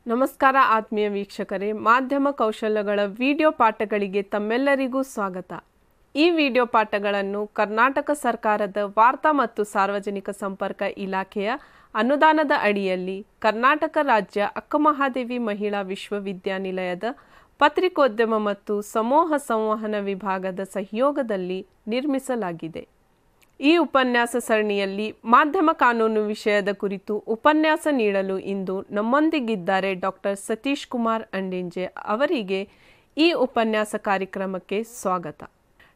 ನಮಸ್ಕಾರ ಆತ್ಮೀಯ ವೀಕ್ಷಕರೇ, ಮಾಧ್ಯಮ ಕೌಶಲ್ಯಗಳ ವಿಡಿಯೋ ಪಾಠಗಳಿಗೆ ತಮ್ಮೆಲ್ಲರಿಗೂ ಸ್ವಾಗತ. ಈ ವಿಡಿಯೋ ಪಾಠಗಳನ್ನು ಕರ್ನಾಟಕ ಸರ್ಕಾರದ ವಾರ್ತಾ ಮತ್ತು ಸಾರ್ವಜನಿಕ ಸಂಪರ್ಕ ಇಲಾಖೆಯ ಅನುದಾನದ ಅಡಿಯಲ್ಲಿ ಕರ್ನಾಟಕ ರಾಜ್ಯ ಅಕ್ಕಮಹಾದೇವಿ ಮಹಿಳಾ ವಿಶ್ವವಿದ್ಯಾನಿಲಯದ ಪತ್ರಿಕೋದ್ಯಮ ಮತ್ತು ಸಮೂಹ ಸಂವಹನ ವಿಭಾಗದ ಸಹಯೋಗದಲ್ಲಿ ನಿರ್ಮಿಸಲಾಗಿದೆ. ಈ ಉಪನ್ಯಾಸ ಸರಣಿಯಲ್ಲಿ ಮಾಧ್ಯಮ ಕಾನೂನು ವಿಷಯದ ಕುರಿತು ಉಪನ್ಯಾಸ ನೀಡಲು ಇಂದು ನಮ್ಮೊಂದಿಗಿದ್ದಾರೆ ಡಾಕ್ಟರ್ ಸತೀಶ್ ಕುಮಾರ್ ಅಂಡಿಂಜೆ. ಅವರಿಗೆ ಈ ಉಪನ್ಯಾಸ ಕಾರ್ಯಕ್ರಮಕ್ಕೆ ಸ್ವಾಗತ.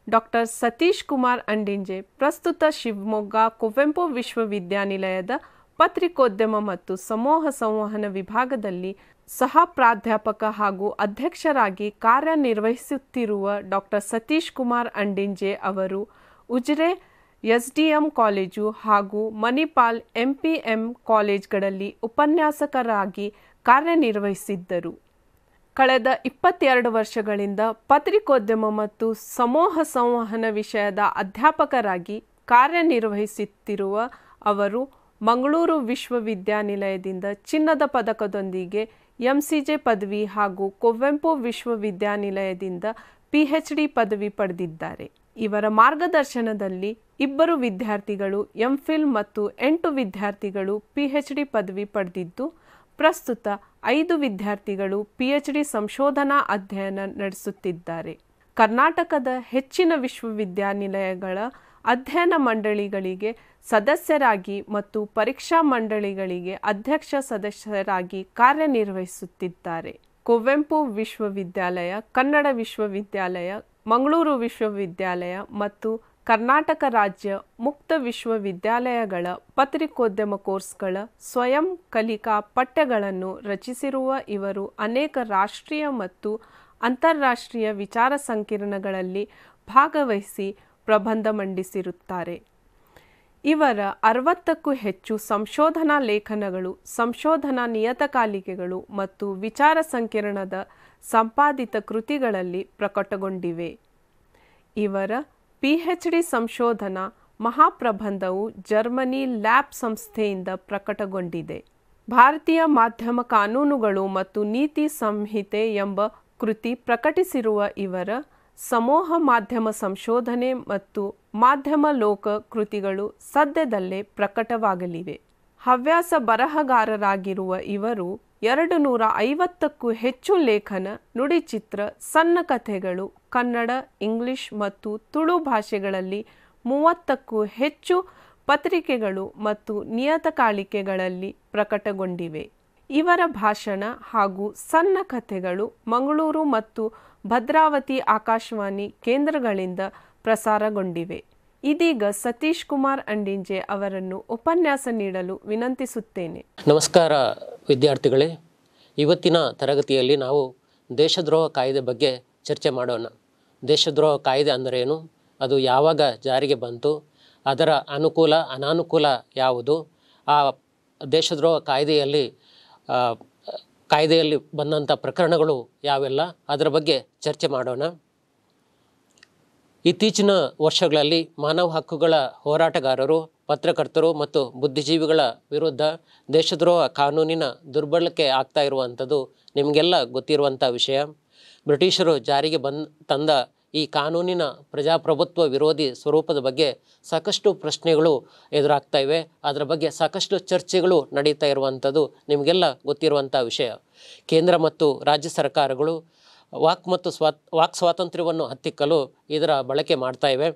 ಡಾಕ್ಟರ್ ಸತೀಶ್ ಕುಮಾರ್ ಅಂಡಿಂಜೆ ಪ್ರಸ್ತುತ ಶಿವಮೊಗ್ಗ ಕುವೆಂಪು ವಿಶ್ವವಿದ್ಯಾನಿಲಯದ ಪತ್ರಿಕೋದ್ಯಮ ಮತ್ತು ಸಮೂಹ ಸಂವಹನ ವಿಭಾಗದಲ್ಲಿ ಸಹ ಪ್ರಾಧ್ಯಾಪಕ ಹಾಗೂ ಅಧ್ಯಕ್ಷರಾಗಿ ಕಾರ್ಯನಿರ್ವಹಿಸುತ್ತಿರುವ ಡಾಕ್ಟರ್ ಸತೀಶ್ ಕುಮಾರ್ ಅಂಡಿಂಜೆ ಅವರು ಉಜಿರೆ ಎಸ್ಡಿಎಂ ಕಾಲೇಜು ಹಾಗೂ ಮಣಿಪಾಲ್ ಎಂಪಿಎಂ ಕಾಲೇಜ್ಗಳಲ್ಲಿ ಉಪನ್ಯಾಸಕರಾಗಿ ಕಾರ್ಯನಿರ್ವಹಿಸಿದ್ದರು. ಕಳೆದ 22 ವರ್ಷಗಳಿಂದ ಪತ್ರಿಕೋದ್ಯಮ ಮತ್ತು ಸಮೂಹ ಸಂವಹನ ವಿಷಯದ ಅಧ್ಯಾಪಕರಾಗಿ ಕಾರ್ಯನಿರ್ವಹಿಸುತ್ತಿರುವ ಅವರು ಮಂಗಳೂರು ವಿಶ್ವವಿದ್ಯಾನಿಲಯದಿಂದ ಚಿನ್ನದ ಪದಕದೊಂದಿಗೆ ಎಂಸಿಜೆ ಪದವಿ ಹಾಗೂ ಕುವೆಂಪು ವಿಶ್ವವಿದ್ಯಾನಿಲಯದಿಂದ ಪಿಎಚ್ಡಿ ಪದವಿ ಪಡೆದಿದ್ದಾರೆ. ಇವರ ಮಾರ್ಗದರ್ಶನದಲ್ಲಿ 2 ವಿದ್ಯಾರ್ಥಿಗಳು ಎಂಫಿಲ್ ಮತ್ತು 8 ವಿದ್ಯಾರ್ಥಿಗಳು ಪಿಎಚ್ಡಿ ಪದವಿ ಪಡೆದಿದ್ದು, ಪ್ರಸ್ತುತ 5 ವಿದ್ಯಾರ್ಥಿಗಳು ಪಿಎಚ್ಡಿ ಸಂಶೋಧನಾ ಅಧ್ಯಯನ ನಡೆಸುತ್ತಿದ್ದಾರೆ. ಕರ್ನಾಟಕದ ಹೆಚ್ಚಿನ ವಿಶ್ವವಿದ್ಯಾನಿಲಯಗಳ ಅಧ್ಯಯನ ಮಂಡಳಿಗಳಿಗೆ ಸದಸ್ಯರಾಗಿ ಮತ್ತು ಪರೀಕ್ಷಾ ಮಂಡಳಿಗಳಿಗೆ ಅಧ್ಯಕ್ಷ ಸದಸ್ಯರಾಗಿ ಕಾರ್ಯನಿರ್ವಹಿಸುತ್ತಿದ್ದಾರೆ. ಕುವೆಂಪು ವಿಶ್ವವಿದ್ಯಾಲಯ, ಕನ್ನಡ ವಿಶ್ವವಿದ್ಯಾಲಯ, ಮಂಗಳೂರು ವಿಶ್ವವಿದ್ಯಾಲಯ ಮತ್ತು ಕರ್ನಾಟಕ ರಾಜ್ಯ ಮುಕ್ತ ವಿಶ್ವವಿದ್ಯಾಲಯಗಳ ಪತ್ರಿಕೋದ್ಯಮ ಕೋರ್ಸ್ಗಳ ಸ್ವಯಂ ಕಲಿಕಾ ಪಠ್ಯಗಳನ್ನು ರಚಿಸಿರುವ ಇವರು ಅನೇಕ ರಾಷ್ಟ್ರೀಯ ಮತ್ತು ಅಂತಾರಾಷ್ಟ್ರೀಯ ವಿಚಾರ ಸಂಕಿರಣಗಳಲ್ಲಿ ಭಾಗವಹಿಸಿ ಪ್ರಬಂಧ ಮಂಡಿಸಿರುತ್ತಾರೆ. ಇವರ 60ಕ್ಕೂ ಹೆಚ್ಚು ಸಂಶೋಧನಾ ಲೇಖನಗಳು, ಸಂಶೋಧನಾ ನಿಯತಕಾಲಿಕೆಗಳು ಮತ್ತು ವಿಚಾರ ಸಂಕಿರಣದ ಸಂಪಾದಿತ ಕೃತಿಗಳಲ್ಲಿ ಪ್ರಕಟಗೊಂಡಿವೆ. ಇವರ ಪಿಎಚ್ಡಿ ಸಂಶೋಧನಾ ಮಹಾಪ್ರಬಂಧವು ಜರ್ಮನಿ ಲ್ಯಾಬ್ ಸಂಸ್ಥೆಯಿಂದ ಪ್ರಕಟಗೊಂಡಿದೆ. ಭಾರತೀಯ ಮಾಧ್ಯಮ ಕಾನೂನುಗಳು ಮತ್ತು ನೀತಿ ಸಂಹಿತೆ ಎಂಬ ಕೃತಿ ಪ್ರಕಟಿಸಿರುವ ಇವರ ಸಮೂಹ ಮಾಧ್ಯಮ ಸಂಶೋಧನೆ ಮತ್ತು ಮಾಧ್ಯಮ ಲೋಕ ಕೃತಿಗಳು ಸದ್ಯದಲ್ಲೇ ಪ್ರಕಟವಾಗಲಿವೆ. ಹವ್ಯಾಸ ಬರಹಗಾರರಾಗಿರುವ ಇವರು 250ಕ್ಕೂ ಹೆಚ್ಚು ಲೇಖನ, ನುಡಿಚಿತ್ರ, ಸಣ್ಣ ಕಥೆಗಳು ಕನ್ನಡ, ಇಂಗ್ಲಿಷ್ ಮತ್ತು ತುಳು ಭಾಷೆಗಳಲ್ಲಿ 30ಕ್ಕೂ ಹೆಚ್ಚು ಪತ್ರಿಕೆಗಳು ಮತ್ತು ನಿಯತಕಾಲಿಕೆಗಳಲ್ಲಿ ಪ್ರಕಟಗೊಂಡಿವೆ. ಇವರ ಭಾಷಣ ಹಾಗೂ ಸಣ್ಣ ಕಥೆಗಳು ಮಂಗಳೂರು ಮತ್ತು ಭದ್ರಾವತಿ ಆಕಾಶವಾಣಿ ಕೇಂದ್ರಗಳಿಂದ ಪ್ರಸಾರಗೊಂಡಿವೆ. ಇದೀಗ ಸತೀಶ್ ಕುಮಾರ್ ಅಂಡಿಂಜೆ ಅವರನ್ನು ಉಪನ್ಯಾಸ ನೀಡಲು ವಿನಂತಿಸುತ್ತೇನೆ. ನಮಸ್ಕಾರ ವಿದ್ಯಾರ್ಥಿಗಳೇ, ಇವತ್ತಿನ ತರಗತಿಯಲ್ಲಿ ನಾವು ದೇಶದ್ರೋಹ ಕಾಯ್ದೆ ಬಗ್ಗೆ ಚರ್ಚೆ ಮಾಡೋಣ. ದೇಶದ್ರೋಹ ಕಾಯ್ದೆ ಅಂದರೇನು, ಅದು ಯಾವಾಗ ಜಾರಿಗೆ ಬಂತು, ಅದರ ಅನುಕೂಲ ಅನಾನುಕೂಲ ಯಾವುದು, ಆ ದೇಶದ್ರೋಹ ಕಾಯ್ದೆಯಲ್ಲಿ ಬಂದಂಥ ಪ್ರಕರಣಗಳು ಯಾವೆಲ್ಲ, ಅದರ ಬಗ್ಗೆ ಚರ್ಚೆ ಮಾಡೋಣ. ಇತ್ತೀಚಿನ ವರ್ಷಗಳಲ್ಲಿ ಮಾನವ ಹಕ್ಕುಗಳ ಹೋರಾಟಗಾರರು, ಪತ್ರಕರ್ತರು ಮತ್ತು ಬುದ್ಧಿಜೀವಿಗಳ ವಿರುದ್ಧ ದೇಶದ್ರೋಹ ಕಾನೂನಿನ ದುರ್ಬಳಕೆ ಆಗ್ತಾ ಇರುವಂಥದ್ದು ನಿಮಗೆಲ್ಲ ಗೊತ್ತಿರುವಂಥ ವಿಷಯ. ಬ್ರಿಟಿಷರು ಜಾರಿಗೆ ತಂದ ಈ ಕಾನೂನಿನ ಪ್ರಜಾಪ್ರಭುತ್ವ ವಿರೋಧಿ ಸ್ವರೂಪದ ಬಗ್ಗೆ ಸಾಕಷ್ಟು ಪ್ರಶ್ನೆಗಳು ಎದುರಾಗ್ತಾ ಇವೆ. ಅದರ ಬಗ್ಗೆ ಸಾಕಷ್ಟು ಚರ್ಚೆಗಳು ನಡೀತಾ ಇರುವಂಥದ್ದು ನಿಮಗೆಲ್ಲ ಗೊತ್ತಿರುವಂಥ ವಿಷಯ. ಕೇಂದ್ರ ಮತ್ತು ರಾಜ್ಯ ಸರ್ಕಾರಗಳು ವಾಕ್ ಸ್ವಾತಂತ್ರ್ಯವನ್ನು ಹತ್ತಿಕ್ಕಲು ಇದರ ಬಳಕೆ ಮಾಡ್ತಾ ಇವೆ.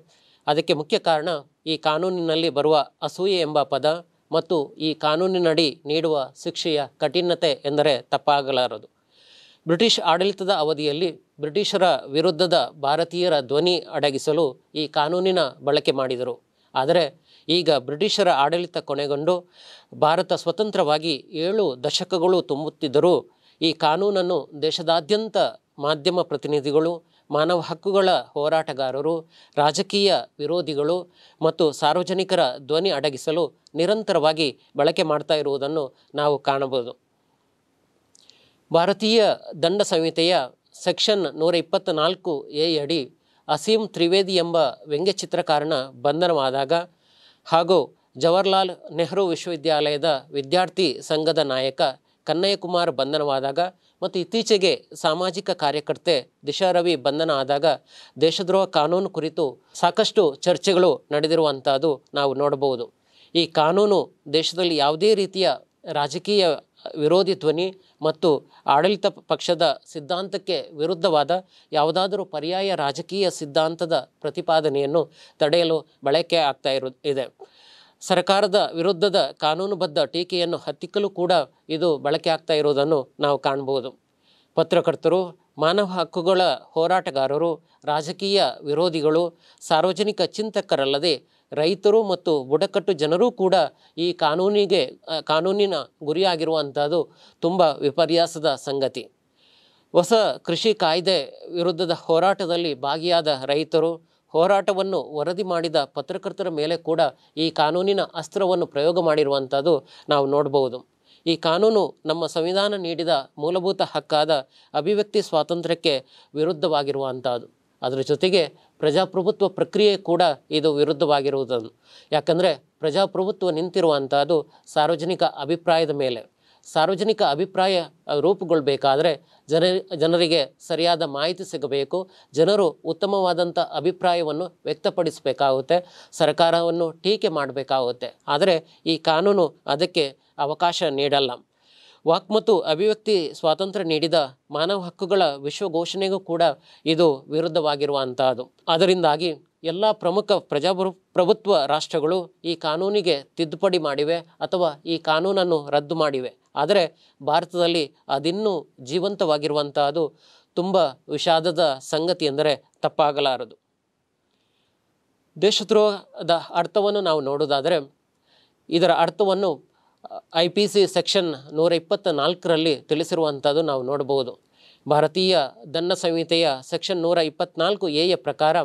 ಅದಕ್ಕೆ ಮುಖ್ಯ ಕಾರಣ ಈ ಕಾನೂನಿನಲ್ಲಿ ಬರುವ ಅಸೂಯೆ ಎಂಬ ಪದ ಮತ್ತು ಈ ಕಾನೂನಿನಡಿ ನೀಡುವ ಶಿಕ್ಷೆಯ ಕಠಿಣತೆ ಎಂದರೆ ತಪ್ಪಾಗಲಾರದು. ಬ್ರಿಟಿಷ್ ಆಡಳಿತದ ಅವಧಿಯಲ್ಲಿ ಬ್ರಿಟಿಷರ ವಿರುದ್ಧದ ಭಾರತೀಯರ ಧ್ವನಿ ಅಡಗಿಸಲು ಈ ಕಾನೂನಿನ ಬಳಕೆ ಮಾಡಿದರು. ಆದರೆ ಈಗ ಬ್ರಿಟಿಷರ ಆಡಳಿತ ಕೊನೆಗೊಂಡು ಭಾರತ ಸ್ವತಂತ್ರವಾಗಿ 7 ದಶಕಗಳು ತುಂಬುತ್ತಿದ್ದರೂ ಈ ಕಾನೂನನ್ನು ದೇಶದಾದ್ಯಂತ ಮಾಧ್ಯಮ ಪ್ರತಿನಿಧಿಗಳು, ಮಾನವ ಹಕ್ಕುಗಳ ಹೋರಾಟಗಾರರು, ರಾಜಕೀಯ ವಿರೋಧಿಗಳು ಮತ್ತು ಸಾರ್ವಜನಿಕರ ಧ್ವನಿ ಅಡಗಿಸಲು ನಿರಂತರವಾಗಿ ಬಳಕೆ ಮಾಡ್ತಾ ಇರುವುದನ್ನು ನಾವು ಕಾಣಬಹುದು. ಭಾರತೀಯ ದಂಡ ಸಂಹಿತೆಯ ಸೆಕ್ಷನ್ 124A ಅಡಿ ಅಸೀಮ್ ತ್ರಿವೇದಿ ಎಂಬ ವ್ಯಂಗ್ಯಚಿತ್ರಕಾರನ ಬಂಧನವಾದಾಗ ಹಾಗೂ ಜವಾಹರ್ಲಾಲ್ ನೆಹರು ವಿಶ್ವವಿದ್ಯಾಲಯದ ವಿದ್ಯಾರ್ಥಿ ಸಂಘದ ನಾಯಕ ಕನ್ನಯ್ಯಕುಮಾರ್ ಬಂಧನವಾದಾಗ ಮತ್ತು ಇತ್ತೀಚೆಗೆ ಸಾಮಾಜಿಕ ಕಾರ್ಯಕರ್ತೆ ದಿಶಾ ರವಿ ಬಂಧನ ಆದಾಗ ದೇಶದ್ರೋಹ ಕಾನೂನು ಕುರಿತು ಸಾಕಷ್ಟು ಚರ್ಚೆಗಳು ನಡೆದಿರುವಂಥದ್ದು ನಾವು ನೋಡಬಹುದು. ಈ ಕಾನೂನು ದೇಶದಲ್ಲಿ ಯಾವುದೇ ರೀತಿಯ ರಾಜಕೀಯ ವಿರೋಧಿ ಧ್ವನಿ ಮತ್ತು ಆಡಳಿತ ಪಕ್ಷದ ಸಿದ್ಧಾಂತಕ್ಕೆ ವಿರುದ್ಧವಾದ ಯಾವುದಾದರೂ ಪರ್ಯಾಯ ರಾಜಕೀಯ ಸಿದ್ಧಾಂತದ ಪ್ರತಿಪಾದನೆಯನ್ನು ತಡೆಯಲು ಬಳಕೆ ಆಗ್ತಾ ಇದೆ. ಸರ್ಕಾರದ ವಿರುದ್ಧದ ಕಾನೂನುಬದ್ಧ ಟೀಕೆಯನ್ನು ಹತ್ತಿಕ್ಕಲು ಕೂಡ ಇದು ಬಳಕೆ ಆಗ್ತಾ ಇರೋದನ್ನು ನಾವು ಕಾಣಬಹುದು. ಪತ್ರಕರ್ತರು, ಮಾನವ ಹಕ್ಕುಗಳ ಹೋರಾಟಗಾರರು, ರಾಜಕೀಯ ವಿರೋಧಿಗಳು, ಸಾರ್ವಜನಿಕ ಚಿಂತಕರಲ್ಲದೆ ರೈತರು ಮತ್ತು ಬುಡಕಟ್ಟು ಜನರೂ ಕೂಡ ಈ ಕಾನೂನಿನ ಗುರಿಯಾಗಿರುವಂಥದ್ದು ತುಂಬ ವಿಪರ್ಯಾಸದ ಸಂಗತಿ. ಹೊಸ ಕೃಷಿ ಕಾಯ್ದೆ ವಿರುದ್ಧದ ಹೋರಾಟದಲ್ಲಿ ಭಾಗಿಯಾದ ರೈತರು, ಹೋರಾಟವನ್ನು ವರದಿ ಮಾಡಿದ ಪತ್ರಕರ್ತರ ಮೇಲೆ ಕೂಡ ಈ ಕಾನೂನಿನ ಅಸ್ತ್ರವನ್ನು ಪ್ರಯೋಗ ಮಾಡಿರುವಂಥದ್ದು ನಾವು ನೋಡಬಹುದು. ಈ ಕಾನೂನು ನಮ್ಮ ಸಂವಿಧಾನ ನೀಡಿದ ಮೂಲಭೂತ ಹಕ್ಕಾದ ಅಭಿವ್ಯಕ್ತಿ ಸ್ವಾತಂತ್ರ್ಯಕ್ಕೆ ವಿರುದ್ಧವಾಗಿರುವಂಥದ್ದು. ಅದರ ಜೊತೆಗೆ ಪ್ರಜಾಪ್ರಭುತ್ವ ಪ್ರಕ್ರಿಯೆ ಕೂಡ ಇದು ವಿರುದ್ಧವಾಗಿರುವುದನ್ನು. ಯಾಕಂದರೆ ಪ್ರಜಾಪ್ರಭುತ್ವ ನಿಂತಿರುವಂಥದ್ದು ಸಾರ್ವಜನಿಕ ಅಭಿಪ್ರಾಯದ ಮೇಲೆ. ಸಾರ್ವಜನಿಕ ಅಭಿಪ್ರಾಯ ರೂಪುಗೊಳ್ಳಬೇಕಾದ್ರೆ ಜನರಿಗೆ ಸರಿಯಾದ ಮಾಹಿತಿ ಸಿಗಬೇಕು. ಜನರು ಉತ್ತಮವಾದಂಥ ಅಭಿಪ್ರಾಯವನ್ನು ವ್ಯಕ್ತಪಡಿಸಬೇಕಾಗುತ್ತೆ, ಸರ್ಕಾರವನ್ನು ಟೀಕೆ ಮಾಡಬೇಕಾಗುತ್ತೆ. ಆದರೆ ಈ ಕಾನೂನು ಅದಕ್ಕೆ ಅವಕಾಶ ನೀಡಲ್ಲ. ವಾಕ್ ಮತ್ತು ಅಭಿವ್ಯಕ್ತಿ ಸ್ವಾತಂತ್ರ್ಯ ನೀಡಿದ ಮಾನವ ಹಕ್ಕುಗಳ ವಿಶ್ವಘೋಷಣೆಗೂ ಕೂಡ ಇದು ವಿರುದ್ಧವಾಗಿರುವಂಥದ್ದು. ಅದರಿಂದಾಗಿ ಎಲ್ಲ ಪ್ರಮುಖ ಪ್ರಭುತ್ವ ರಾಷ್ಟ್ರಗಳು ಈ ಕಾನೂನಿಗೆ ತಿದ್ದುಪಡಿ ಮಾಡಿವೆ ಅಥವಾ ಈ ಕಾನೂನನ್ನು ರದ್ದು ಮಾಡಿವೆ. ಆದರೆ ಭಾರತದಲ್ಲಿ ಅದಿನ್ನೂ ಜೀವಂತವಾಗಿರುವಂಥದ್ದು ತುಂಬ ವಿಷಾದದ ಸಂಗತಿ ಎಂದರೆ ತಪ್ಪಾಗಲಾರದು. ದೇಶದ್ರೋಹದ ಅರ್ಥವನ್ನು ನಾವು ನೋಡೋದಾದರೆ ಇದರ ಅರ್ಥವನ್ನು IPC ಸೆಕ್ಷನ್ 124ರಲ್ಲಿ ತಿಳಿಸಿರುವಂಥದ್ದು ನಾವು ನೋಡಬಹುದು. ಭಾರತೀಯ ದಂಡ ಸಂಹಿತೆಯ ಸೆಕ್ಷನ್ 124A ಪ್ರಕಾರ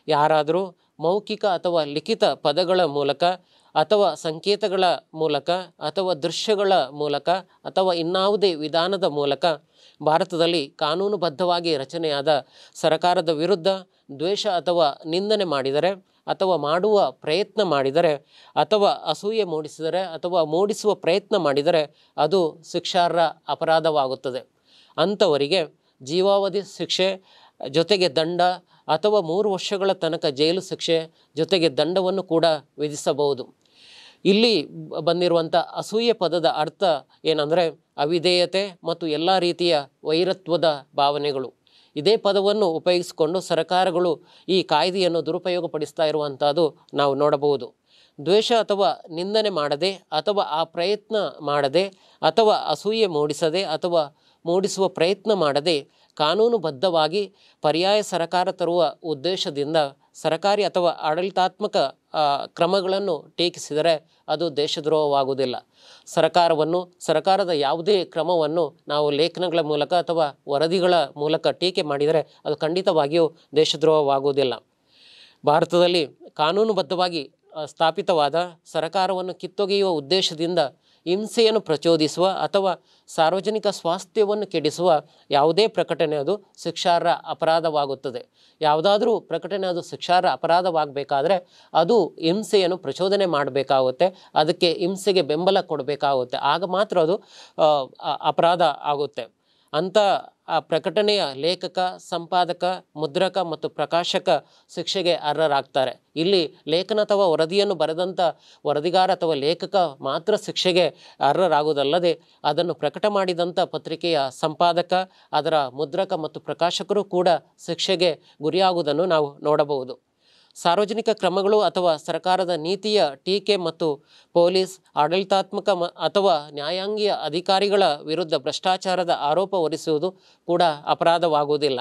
ಯಾರಾದರೂ ಮೌಖಿಕ ಅಥವಾ ಲಿಖಿತ ಪದಗಳ ಮೂಲಕ ಅಥವಾ ಸಂಕೇತಗಳ ಮೂಲಕ ಅಥವಾ ದೃಶ್ಯಗಳ ಮೂಲಕ ಅಥವಾ ಇನ್ನಾವುದೇ ವಿಧಾನದ ಮೂಲಕ ಭಾರತದಲ್ಲಿ ಕಾನೂನುಬದ್ಧವಾಗಿ ರಚನೆಯಾದ ಸರ್ಕಾರದ ವಿರುದ್ಧ ದ್ವೇಷ ಅಥವಾ ನಿಂದನೆ ಮಾಡಿದರೆ ಅಥವಾ ಮಾಡುವ ಪ್ರಯತ್ನ ಮಾಡಿದರೆ ಅಥವಾ ಅಸೂಯೆ ಮೂಡಿಸಿದರೆ ಅಥವಾ ಮೂಡಿಸುವ ಪ್ರಯತ್ನ ಮಾಡಿದರೆ ಅದು ಶಿಕ್ಷಾರ್ಹ ಅಪರಾಧವಾಗುತ್ತದೆ. ಅಂಥವರಿಗೆ ಜೀವಾವಧಿ ಶಿಕ್ಷೆ ಜೊತೆಗೆ ದಂಡ ಅಥವಾ 3 ವರ್ಷಗಳ ತನಕ ಜೈಲು ಶಿಕ್ಷೆ ಜೊತೆಗೆ ದಂಡವನ್ನು ಕೂಡ ವಿಧಿಸಬಹುದು. ಇಲ್ಲಿ ಬಂದಿರುವಂಥ ಅಸೂಯೆ ಪದದ ಅರ್ಥ ಏನಂದರೆ ಅವಿಧೇಯತೆ ಮತ್ತು ಎಲ್ಲ ರೀತಿಯ ವೈರತ್ವದ ಭಾವನೆಗಳು. ಇದೇ ಪದವನ್ನು ಉಪಯೋಗಿಸಿಕೊಂಡು ಸರ್ಕಾರಗಳು ಈ ಕಾಯ್ದೆಯನ್ನು ದುರುಪಯೋಗಪಡಿಸ್ತಾ ಇರುವಂಥದ್ದು ನಾವು ನೋಡಬಹುದು. ದ್ವೇಷ ಅಥವಾ ನಿಂದನೆ ಮಾಡದೆ ಅಥವಾ ಆ ಪ್ರಯತ್ನ ಮಾಡದೆ ಅಥವಾ ಅಸೂಯೆ ಮೂಡಿಸದೆ ಅಥವಾ ಮೂಡಿಸುವ ಪ್ರಯತ್ನ ಮಾಡದೆ ಕಾನೂನುಬದ್ಧವಾಗಿ ಪರ್ಯಾಯ ಸರ್ಕಾರ ತರುವ ಉದ್ದೇಶದಿಂದ ಸರ್ಕಾರಿ ಅಥವಾ ಆಡಳಿತಾತ್ಮಕ ಕ್ರಮಗಳನ್ನು ಟೀಕಿಸಿದರೆ ಅದು ದೇಶದ್ರೋಹವಾಗುವುದಿಲ್ಲ. ಸರ್ಕಾರದ ಯಾವುದೇ ಕ್ರಮವನ್ನು ನಾವು ಲೇಖನಗಳ ಮೂಲಕ ಅಥವಾ ವರದಿಗಳ ಮೂಲಕ ಟೀಕೆ ಮಾಡಿದರೆ ಅದು ಖಂಡಿತವಾಗಿಯೂ ದೇಶದ್ರೋಹವಾಗುವುದಿಲ್ಲ. ಭಾರತದಲ್ಲಿ ಕಾನೂನುಬದ್ಧವಾಗಿ ಸ್ಥಾಪಿತವಾದ ಸರ್ಕಾರವನ್ನು ಕಿತ್ತೊಗೆಯುವ ಉದ್ದೇಶದಿಂದ ಹಿಂಸೆಯನ್ನು ಪ್ರಚೋದಿಸುವ ಅಥವಾ ಸಾರ್ವಜನಿಕ ಸ್ವಾಸ್ಥ್ಯವನ್ನು ಕೆಡಿಸುವ ಯಾವುದೇ ಪ್ರಕಟಣೆ ಅದು ಶಿಕ್ಷಾರ್ಹ ಅಪರಾಧವಾಗುತ್ತದೆ. ಯಾವುದಾದ್ರೂ ಪ್ರಕಟಣೆ ಅದು ಶಿಕ್ಷಾರ್ಹ ಅಪರಾಧವಾಗಬೇಕಾದ್ರೆ ಅದು ಹಿಂಸೆಯನ್ನು ಪ್ರಚೋದನೆ ಮಾಡಬೇಕಾಗುತ್ತೆ, ಅದಕ್ಕೆ ಹಿಂಸೆಗೆ ಬೆಂಬಲ ಕೊಡಬೇಕಾಗುತ್ತೆ, ಆಗ ಮಾತ್ರ ಅದು ಅಪರಾಧ ಆಗುತ್ತೆ. ಅಂಥ ಆ ಪ್ರಕಟಣೆಯ ಲೇಖಕ, ಸಂಪಾದಕ, ಮುದ್ರಕ ಮತ್ತು ಪ್ರಕಾಶಕ ಶಿಕ್ಷೆಗೆ ಅರ್ಹರಾಗ್ತಾರೆ. ಇಲ್ಲಿ ಲೇಖನ ಅಥವಾ ವರದಿಯನ್ನು ಬರೆದಂಥ ವರದಿಗಾರ ಅಥವಾ ಲೇಖಕ ಮಾತ್ರ ಶಿಕ್ಷೆಗೆ ಅರ್ಹರಾಗುವುದಲ್ಲದೆ ಅದನ್ನು ಪ್ರಕಟ ಮಾಡಿದಂಥ ಪತ್ರಿಕೆಯ ಸಂಪಾದಕ, ಅದರ ಮುದ್ರಕ ಮತ್ತು ಪ್ರಕಾಶಕರು ಕೂಡ ಶಿಕ್ಷೆಗೆ ಗುರಿಯಾಗುವುದನ್ನು ನಾವು ನೋಡಬಹುದು. ಸಾರ್ವಜನಿಕ ಕ್ರಮಗಳು ಅಥವಾ ಸರ್ಕಾರದ ನೀತಿಯ ಟೀಕೆ ಮತ್ತು ಪೊಲೀಸ್, ಆಡಳಿತಾತ್ಮಕ ಅಥವಾ ನ್ಯಾಯಾಂಗೀಯ ಅಧಿಕಾರಿಗಳ ವಿರುದ್ಧ ಭ್ರಷ್ಟಾಚಾರದ ಆರೋಪ ಹೊರಿಸುವುದು ಕೂಡ ಅಪರಾಧವಾಗುವುದಿಲ್ಲ.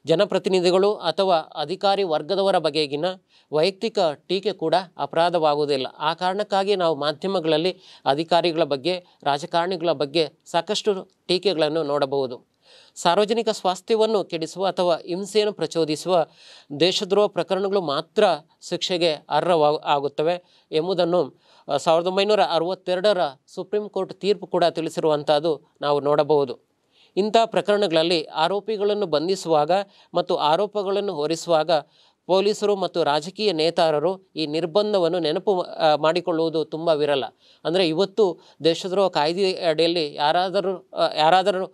ಜನಪ್ರತಿನಿಧಿಗಳು ಅಥವಾ ಅಧಿಕಾರಿ ವರ್ಗದವರ ಬಗೆಗಿನ ವೈಯಕ್ತಿಕ ಟೀಕೆ ಕೂಡ ಅಪರಾಧವಾಗುವುದಿಲ್ಲ. ಆ ಕಾರಣಕ್ಕಾಗಿ ನಾವು ಮಾಧ್ಯಮಗಳಲ್ಲಿ ಅಧಿಕಾರಿಗಳ ಬಗ್ಗೆ, ರಾಜಕಾರಣಿಗಳ ಬಗ್ಗೆ ಸಾಕಷ್ಟು ಟೀಕೆಗಳನ್ನು ನೋಡಬಹುದು. ಸಾರ್ವಜನಿಕ ಸ್ವಾಸ್ಥ್ಯವನ್ನು ಕೆಡಿಸುವ ಅಥವಾ ಹಿಂಸೆಯನ್ನು ಪ್ರಚೋದಿಸುವ ದೇಶದ್ರೋಹ ಪ್ರಕರಣಗಳು ಮಾತ್ರ ಶಿಕ್ಷೆಗೆ ಅರ್ಹವಾಗುತ್ತವೆ ಎಂಬುದನ್ನು 1962ರ ಸುಪ್ರೀಂ ಕೋರ್ಟ್ ತೀರ್ಪು ಕೂಡ ತಿಳಿಸಿರುವಂಥದ್ದು ನಾವು ನೋಡಬಹುದು. ಇಂಥ ಪ್ರಕರಣಗಳಲ್ಲಿ ಆರೋಪಿಗಳನ್ನು ಬಂಧಿಸುವಾಗ ಮತ್ತು ಆರೋಪಗಳನ್ನು ಹೊರಿಸುವಾಗ ಪೊಲೀಸರು ಮತ್ತು ರಾಜಕೀಯ ನೇತಾರರು ಈ ನಿರ್ಬಂಧವನ್ನು ನೆನಪು ಮಾಡಿಕೊಳ್ಳುವುದು ತುಂಬ ವಿರಳ. ಅಂದರೆ ಇವತ್ತು ದೇಶದ್ರೋಹ ಕಾಯ್ದೆ ಅಡಿಯಲ್ಲಿ ಯಾರಾದರೂ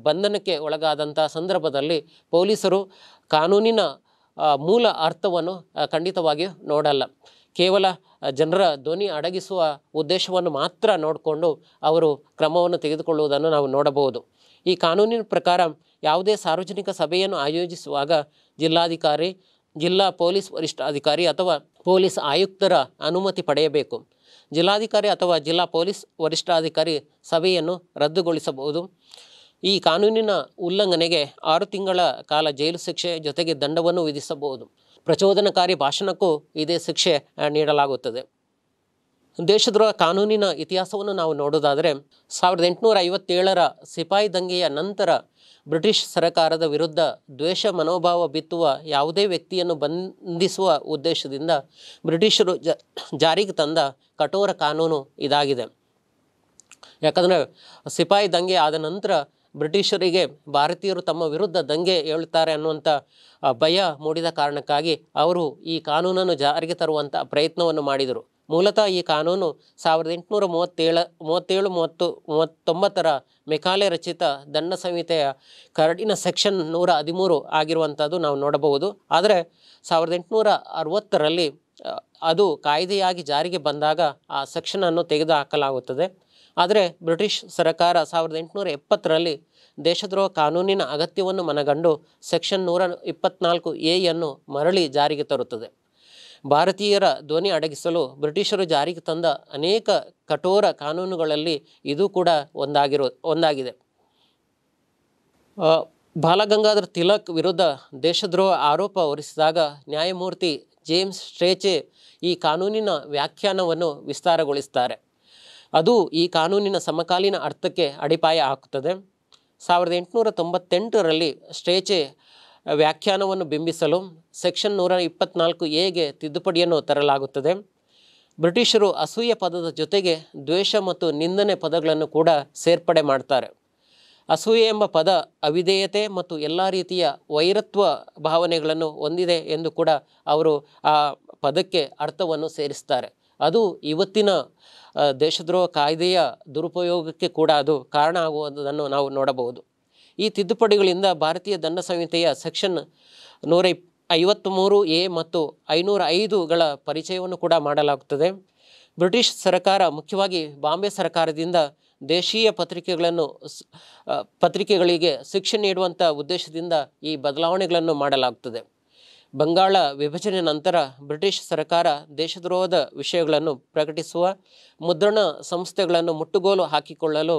ಬಂಧನಕ್ಕೆ ಒಳಗಾದಂಥ ಸಂದರ್ಭದಲ್ಲಿ ಪೊಲೀಸರು ಕಾನೂನಿನ ಮೂಲ ಅರ್ಥವನ್ನು ಖಂಡಿತವಾಗಿಯೂ ನೋಡಲ್ಲ. ಕೇವಲ ಜನರ ಧ್ವನಿ ಅಡಗಿಸುವ ಉದ್ದೇಶವನ್ನು ಮಾತ್ರ ನೋಡಿಕೊಂಡು ಅವರು ಕ್ರಮವನ್ನು ತೆಗೆದುಕೊಳ್ಳುವುದನ್ನು ನಾವು ನೋಡಬಹುದು. ಈ ಕಾನೂನಿನ ಪ್ರಕಾರ ಯಾವುದೇ ಸಾರ್ವಜನಿಕ ಸಭೆಯನ್ನು ಆಯೋಜಿಸುವಾಗ ಜಿಲ್ಲಾಧಿಕಾರಿ, ಜಿಲ್ಲಾ ಪೊಲೀಸ್ ವರಿಷ್ಠಾಧಿಕಾರಿ ಅಥವಾ ಪೊಲೀಸ್ ಆಯುಕ್ತರ ಅನುಮತಿ ಪಡೆಯಬೇಕು. ಜಿಲ್ಲಾಧಿಕಾರಿ ಅಥವಾ ಜಿಲ್ಲಾ ಪೊಲೀಸ್ ವರಿಷ್ಠಾಧಿಕಾರಿ ಸಭೆಯನ್ನು ರದ್ದುಗೊಳಿಸಬಹುದು. ಈ ಕಾನೂನಿನ ಉಲ್ಲಂಘನೆಗೆ 6 ತಿಂಗಳ ಕಾಲ ಜೈಲು ಶಿಕ್ಷೆ ಜೊತೆಗೆ ದಂಡವನ್ನು ವಿಧಿಸಬಹುದು. ಪ್ರಚೋದನಕಾರಿ ಭಾಷಣಕ್ಕೂ ಇದೇ ಶಿಕ್ಷೆ ನೀಡಲಾಗುತ್ತದೆ. ದೇಶದ್ರೋಹ ಕಾನೂನಿನ ಇತಿಹಾಸವನ್ನು ನಾವು ನೋಡೋದಾದರೆ 1857ರ ಸಿಪಾಯಿ ದಂಗೆಯ ನಂತರ ಬ್ರಿಟಿಷ್ ಸರ್ಕಾರದ ವಿರುದ್ಧ ದ್ವೇಷ ಮನೋಭಾವ ಬಿತ್ತುವ ಯಾವುದೇ ವ್ಯಕ್ತಿಯನ್ನು ಬಂಧಿಸುವ ಉದ್ದೇಶದಿಂದ ಬ್ರಿಟಿಷರು ಜಾರಿಗೆ ತಂದ ಕಠೋರ ಕಾನೂನು ಇದಾಗಿದೆ. ಯಾಕಂದರೆ ಸಿಪಾಯಿ ದಂಗೆ ಆದ ನಂತರ ಬ್ರಿಟಿಷರಿಗೆ ಭಾರತೀಯರು ತಮ್ಮ ವಿರುದ್ಧ ದಂಗೆ ಏಳುತ್ತಾರೆ ಅನ್ನುವಂಥ ಭಯ ಮೂಡಿದ ಕಾರಣಕ್ಕಾಗಿ ಅವರು ಈ ಕಾನೂನನ್ನು ಜಾರಿಗೆ ತರುವಂಥ ಪ್ರಯತ್ನವನ್ನು ಮಾಡಿದರು. ಮೂಲತಃ ಈ ಕಾನೂನು 1837-39ರ ಮೆಕಾಲೆ ರಚಿತ ದಂಡ ಸಂಹಿತೆಯ ಕರಡಿನ ಸೆಕ್ಷನ್ 113 ಆಗಿರುವಂಥದ್ದು ನಾವು ನೋಡಬಹುದು. ಆದರೆ 1860ರಲ್ಲಿ ಅದು ಕಾಯ್ದೆಯಾಗಿ ಜಾರಿಗೆ ಬಂದಾಗ ಆ ಸೆಕ್ಷನನ್ನು ತೆಗೆದುಹಾಕಲಾಗುತ್ತದೆ. ಆದರೆ ಬ್ರಿಟಿಷ್ ಸರ್ಕಾರ 1870ರಲ್ಲಿ ದೇಶದ್ರೋಹ ಕಾನೂನಿನ ಅಗತ್ಯವನ್ನು ಮನಗಂಡು ಸೆಕ್ಷನ್ 124A ಮರಳಿ ಜಾರಿಗೆ ತರುತ್ತದೆ. ಭಾರತೀಯರ ಧ್ವನಿ ಅಡಗಿಸಲು ಬ್ರಿಟಿಷರು ಜಾರಿಗೆ ತಂದ ಅನೇಕ ಕಠೋರ ಕಾನೂನುಗಳಲ್ಲಿ ಇದು ಕೂಡ ಒಂದಾಗಿದೆ. ಬಾಲಗಂಗಾಧರ್ ತಿಲಕ್ ವಿರುದ್ಧ ದೇಶದ್ರೋಹ ಆರೋಪ ಹೊರಿಸಿದಾಗ ನ್ಯಾಯಮೂರ್ತಿ ಜೇಮ್ಸ್ ಸ್ಟ್ರೇಚೆ ಈ ಕಾನೂನಿನ ವ್ಯಾಖ್ಯಾನವನ್ನು ವಿಸ್ತಾರಗೊಳಿಸ್ತಾರೆ. ಅದು ಈ ಕಾನೂನಿನ ಸಮಕಾಲೀನ ಅರ್ಥಕ್ಕೆ ಅಡಿಪಾಯ ಹಾಕುತ್ತದೆ. 1898ರಲ್ಲಿ ಸ್ಟ್ರೇಚೆ ವ್ಯಾಖ್ಯಾನವನ್ನು ಬಿಂಬಿಸಲು ಸೆಕ್ಷನ್ 124Aಗೆ ತಿದ್ದುಪಡಿಯನ್ನು ತರಲಾಗುತ್ತದೆ. ಬ್ರಿಟಿಷರು ಅಸೂಯೆ ಪದದ ಜೊತೆಗೆ ದ್ವೇಷ ಮತ್ತು ನಿಂದನೆ ಪದಗಳನ್ನು ಕೂಡ ಸೇರ್ಪಡೆ ಮಾಡ್ತಾರೆ. ಅಸೂಯೆ ಎಂಬ ಪದ ಅವಿಧೇಯತೆ ಮತ್ತು ಎಲ್ಲ ರೀತಿಯ ವೈರತ್ವ ಭಾವನೆಗಳನ್ನು ಹೊಂದಿದೆ ಎಂದು ಕೂಡ ಅವರು ಆ ಪದಕ್ಕೆ ಅರ್ಥವನ್ನು ಸೇರಿಸ್ತಾರೆ. ಅದು ಇವತ್ತಿನ ದೇಶದ್ರೋಹ ಕಾಯ್ದೆಯ ದುರುಪಯೋಗಕ್ಕೆ ಕೂಡ ಅದು ಕಾರಣ ಆಗುವುದನ್ನು ನಾವು ನೋಡಬಹುದು. ಈ ತಿದ್ದುಪಡಿಗಳಿಂದ ಭಾರತೀಯ ದಂಡ ಸಂಹಿತೆಯ ಸೆಕ್ಷನ್ 153A ಮತ್ತು 505ಗಳ ಪರಿಚಯವನ್ನು ಕೂಡ ಮಾಡಲಾಗುತ್ತದೆ. ಬ್ರಿಟಿಷ್ ಸರ್ಕಾರ, ಮುಖ್ಯವಾಗಿ ಬಾಂಬೆ ಸರ್ಕಾರದಿಂದ ದೇಶೀಯ ಪತ್ರಿಕೆಗಳಿಗೆ ಶಿಕ್ಷೆ ನೀಡುವಂಥ ಉದ್ದೇಶದಿಂದ ಈ ಬದಲಾವಣೆಗಳನ್ನು ಮಾಡಲಾಗುತ್ತದೆ. ಬಂಗಾಳ ವಿಭಜನೆ ನಂತರ ಬ್ರಿಟಿಷ್ ಸರ್ಕಾರ ದೇಶದ್ರೋಹದ ವಿಷಯಗಳನ್ನು ಪ್ರಕಟಿಸುವ ಮುದ್ರಣ ಸಂಸ್ಥೆಗಳನ್ನು ಮುಟ್ಟುಗೋಲು ಹಾಕಿಕೊಳ್ಳಲು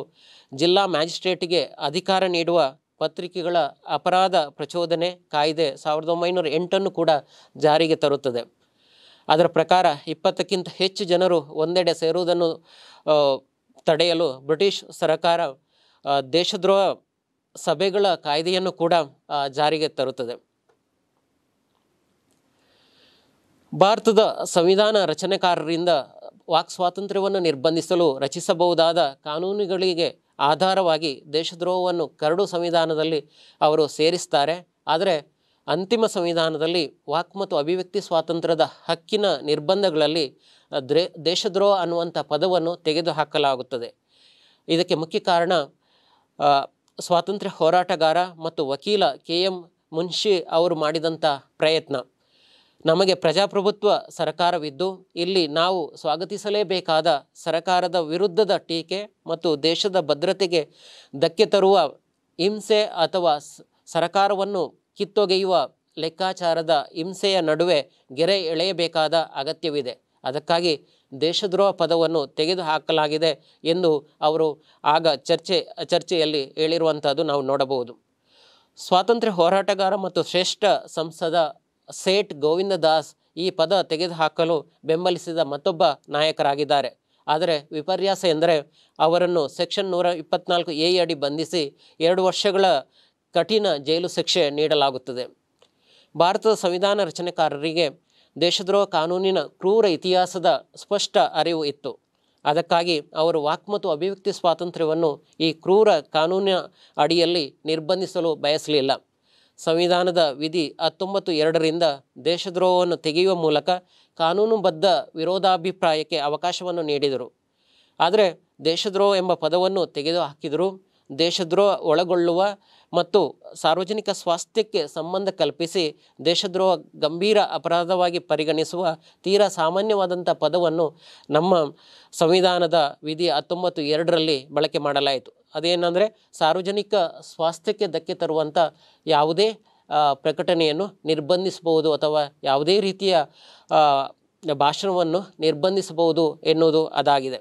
ಜಿಲ್ಲಾ ಮ್ಯಾಜಿಸ್ಟ್ರೇಟಿಗೆ ಅಧಿಕಾರ ನೀಡುವ ಪತ್ರಿಕೆಗಳ ಅಪರಾಧ ಪ್ರಚೋದನೆ ಕಾಯ್ದೆ 1908 ಕೂಡ ಜಾರಿಗೆ ತರುತ್ತದೆ. ಅದರ ಪ್ರಕಾರ 20ಕ್ಕಿಂತ ಹೆಚ್ಚು ಜನರು ಒಂದೆಡೆ ಸೇರುವುದನ್ನು ತಡೆಯಲು ಬ್ರಿಟಿಷ್ ಸರ್ಕಾರ ದೇಶದ್ರೋಹ ಸಭೆಗಳ ಕಾಯ್ದೆಯನ್ನು ಕೂಡ ಜಾರಿಗೆ ತರುತ್ತದೆ. ಭಾರತದ ಸಂವಿಧಾನ ರಚನೆಕಾರರಿಂದ ವಾಕ್ ಸ್ವಾತಂತ್ರ್ಯವನ್ನು ನಿರ್ಬಂಧಿಸಲು ರಚಿಸಬಹುದಾದ ಕಾನೂನುಗಳಿಗೆ ಆಧಾರವಾಗಿ ದೇಶದ್ರೋಹವನ್ನು ಕರಡು ಸಂವಿಧಾನದಲ್ಲಿ ಅವರು ಸೇರಿಸ್ತಾರೆ. ಆದರೆ ಅಂತಿಮ ಸಂವಿಧಾನದಲ್ಲಿ ವಾಕ್ ಮತ್ತು ಅಭಿವ್ಯಕ್ತಿ ಸ್ವಾತಂತ್ರ್ಯದ ಹಕ್ಕಿನ ನಿರ್ಬಂಧಗಳಲ್ಲಿ ದೇಶದ್ರೋಹ ಅನ್ನುವಂಥ ಪದವನ್ನು ತೆಗೆದುಹಾಕಲಾಗುತ್ತದೆ. ಇದಕ್ಕೆ ಮುಖ್ಯ ಕಾರಣ ಸ್ವಾತಂತ್ರ್ಯ ಹೋರಾಟಗಾರ ಮತ್ತು ವಕೀಲ KM ಮುನ್ಷಿ ಅವರು ಮಾಡಿದಂಥ ಪ್ರಯತ್ನ. ನಮಗೆ ಪ್ರಜಾಪ್ರಭುತ್ವ ಸರ್ಕಾರವಿದ್ದು ಇಲ್ಲಿ ನಾವು ಸ್ವಾಗತಿಸಲೇಬೇಕಾದ ಸರ್ಕಾರದ ವಿರುದ್ಧದ ಟೀಕೆ ಮತ್ತು ದೇಶದ ಭದ್ರತೆಗೆ ಧಕ್ಕೆ ತರುವ ಹಿಂಸೆ ಅಥವಾ ಸರ್ಕಾರವನ್ನು ಕಿತ್ತೊಗೆಯುವ ಲೆಕ್ಕಾಚಾರದ ಹಿಂಸೆಯ ನಡುವೆ ಗೆರೆ ಎಳೆಯಬೇಕಾದ ಅಗತ್ಯವಿದೆ. ಅದಕ್ಕಾಗಿ ದೇಶದ್ರೋಹ ಪದವನ್ನು ತೆಗೆದುಹಾಕಲಾಗಿದೆ ಎಂದು ಅವರು ಆಗ ಚರ್ಚೆಯಲ್ಲಿ ಹೇಳಿರುವಂಥದ್ದು ನಾವು ನೋಡಬಹುದು. ಸ್ವಾತಂತ್ರ್ಯ ಹೋರಾಟಗಾರ ಮತ್ತು ಶ್ರೇಷ್ಠ ಸಂಸದ ಸೇಠ್ ಗೋವಿಂದ ದಾಸ್ ಈ ಪದ ತೆಗೆದುಹಾಕಲು ಬೆಂಬಲಿಸಿದ ಮತ್ತೊಬ್ಬ ನಾಯಕರಾಗಿದ್ದಾರೆ. ಆದರೆ ವಿಪರ್ಯಾಸ ಎಂದರೆ ಅವರನ್ನು ಸೆಕ್ಷನ್ 124A ಅಡಿ ಬಂಧಿಸಿ 2 ವರ್ಷಗಳ ಕಠಿಣ ಜೈಲು ಶಿಕ್ಷೆ ನೀಡಲಾಗುತ್ತದೆ. ಭಾರತದ ಸಂವಿಧಾನ ರಚನೆಕಾರರಿಗೆ ದೇಶದ್ರೋಹ ಕಾನೂನಿನ ಕ್ರೂರ ಇತಿಹಾಸದ ಸ್ಪಷ್ಟ ಅರಿವು ಇತ್ತು. ಅದಕ್ಕಾಗಿ ಅವರು ವಾಕ್ ಮತ್ತು ಅಭಿವ್ಯಕ್ತಿ ಸ್ವಾತಂತ್ರ್ಯವನ್ನು ಈ ಕ್ರೂರ ಕಾನೂನಿನ ಅಡಿಯಲ್ಲಿ ನಿರ್ಬಂಧಿಸಲು ಬಯಸಲಿಲ್ಲ. ಸಂವಿಧಾನದ ವಿಧಿ 19(2) ದೇಶದ್ರೋಹವನ್ನು ತೆಗೆಯುವ ಮೂಲಕ ಕಾನೂನುಬದ್ಧ ವಿರೋಧಾಭಿಪ್ರಾಯಕ್ಕೆ ಅವಕಾಶವನ್ನು ನೀಡಿದರು. ಆದರೆ ದೇಶದ್ರೋಹ ಎಂಬ ಪದವನ್ನು ತೆಗೆದುಹಾಕಿದರು. ದೇಶದ್ರೋಹ ಒಳಗೊಳ್ಳುವ ಮತ್ತು ಸಾರ್ವಜನಿಕ ಸ್ವಾಸ್ಥ್ಯಕ್ಕೆ ಸಂಬಂಧ ಕಲ್ಪಿಸಿ ದೇಶದ್ರೋಹ ಗಂಭೀರ ಅಪರಾಧವಾಗಿ ಪರಿಗಣಿಸುವ ತೀರಾ ಸಾಮಾನ್ಯವಾದಂಥ ಪದವನ್ನು ನಮ್ಮ ಸಂವಿಧಾನದ ವಿಧಿ 19(2) ಬಳಕೆ ಮಾಡಲಾಯಿತು. ಅದೇನೆಂದರೆ ಸಾರ್ವಜನಿಕ ಸ್ವಾಸ್ಥ್ಯಕ್ಕೆ ಧಕ್ಕೆ ತರುವಂಥ ಯಾವುದೇ ಪ್ರಕಟಣೆಯನ್ನು ನಿರ್ಬಂಧಿಸಬಹುದು ಅಥವಾ ಯಾವುದೇ ರೀತಿಯ ಭಾಷಣವನ್ನು ನಿರ್ಬಂಧಿಸಬಹುದು ಎನ್ನುವುದು ಅದಾಗಿದೆ.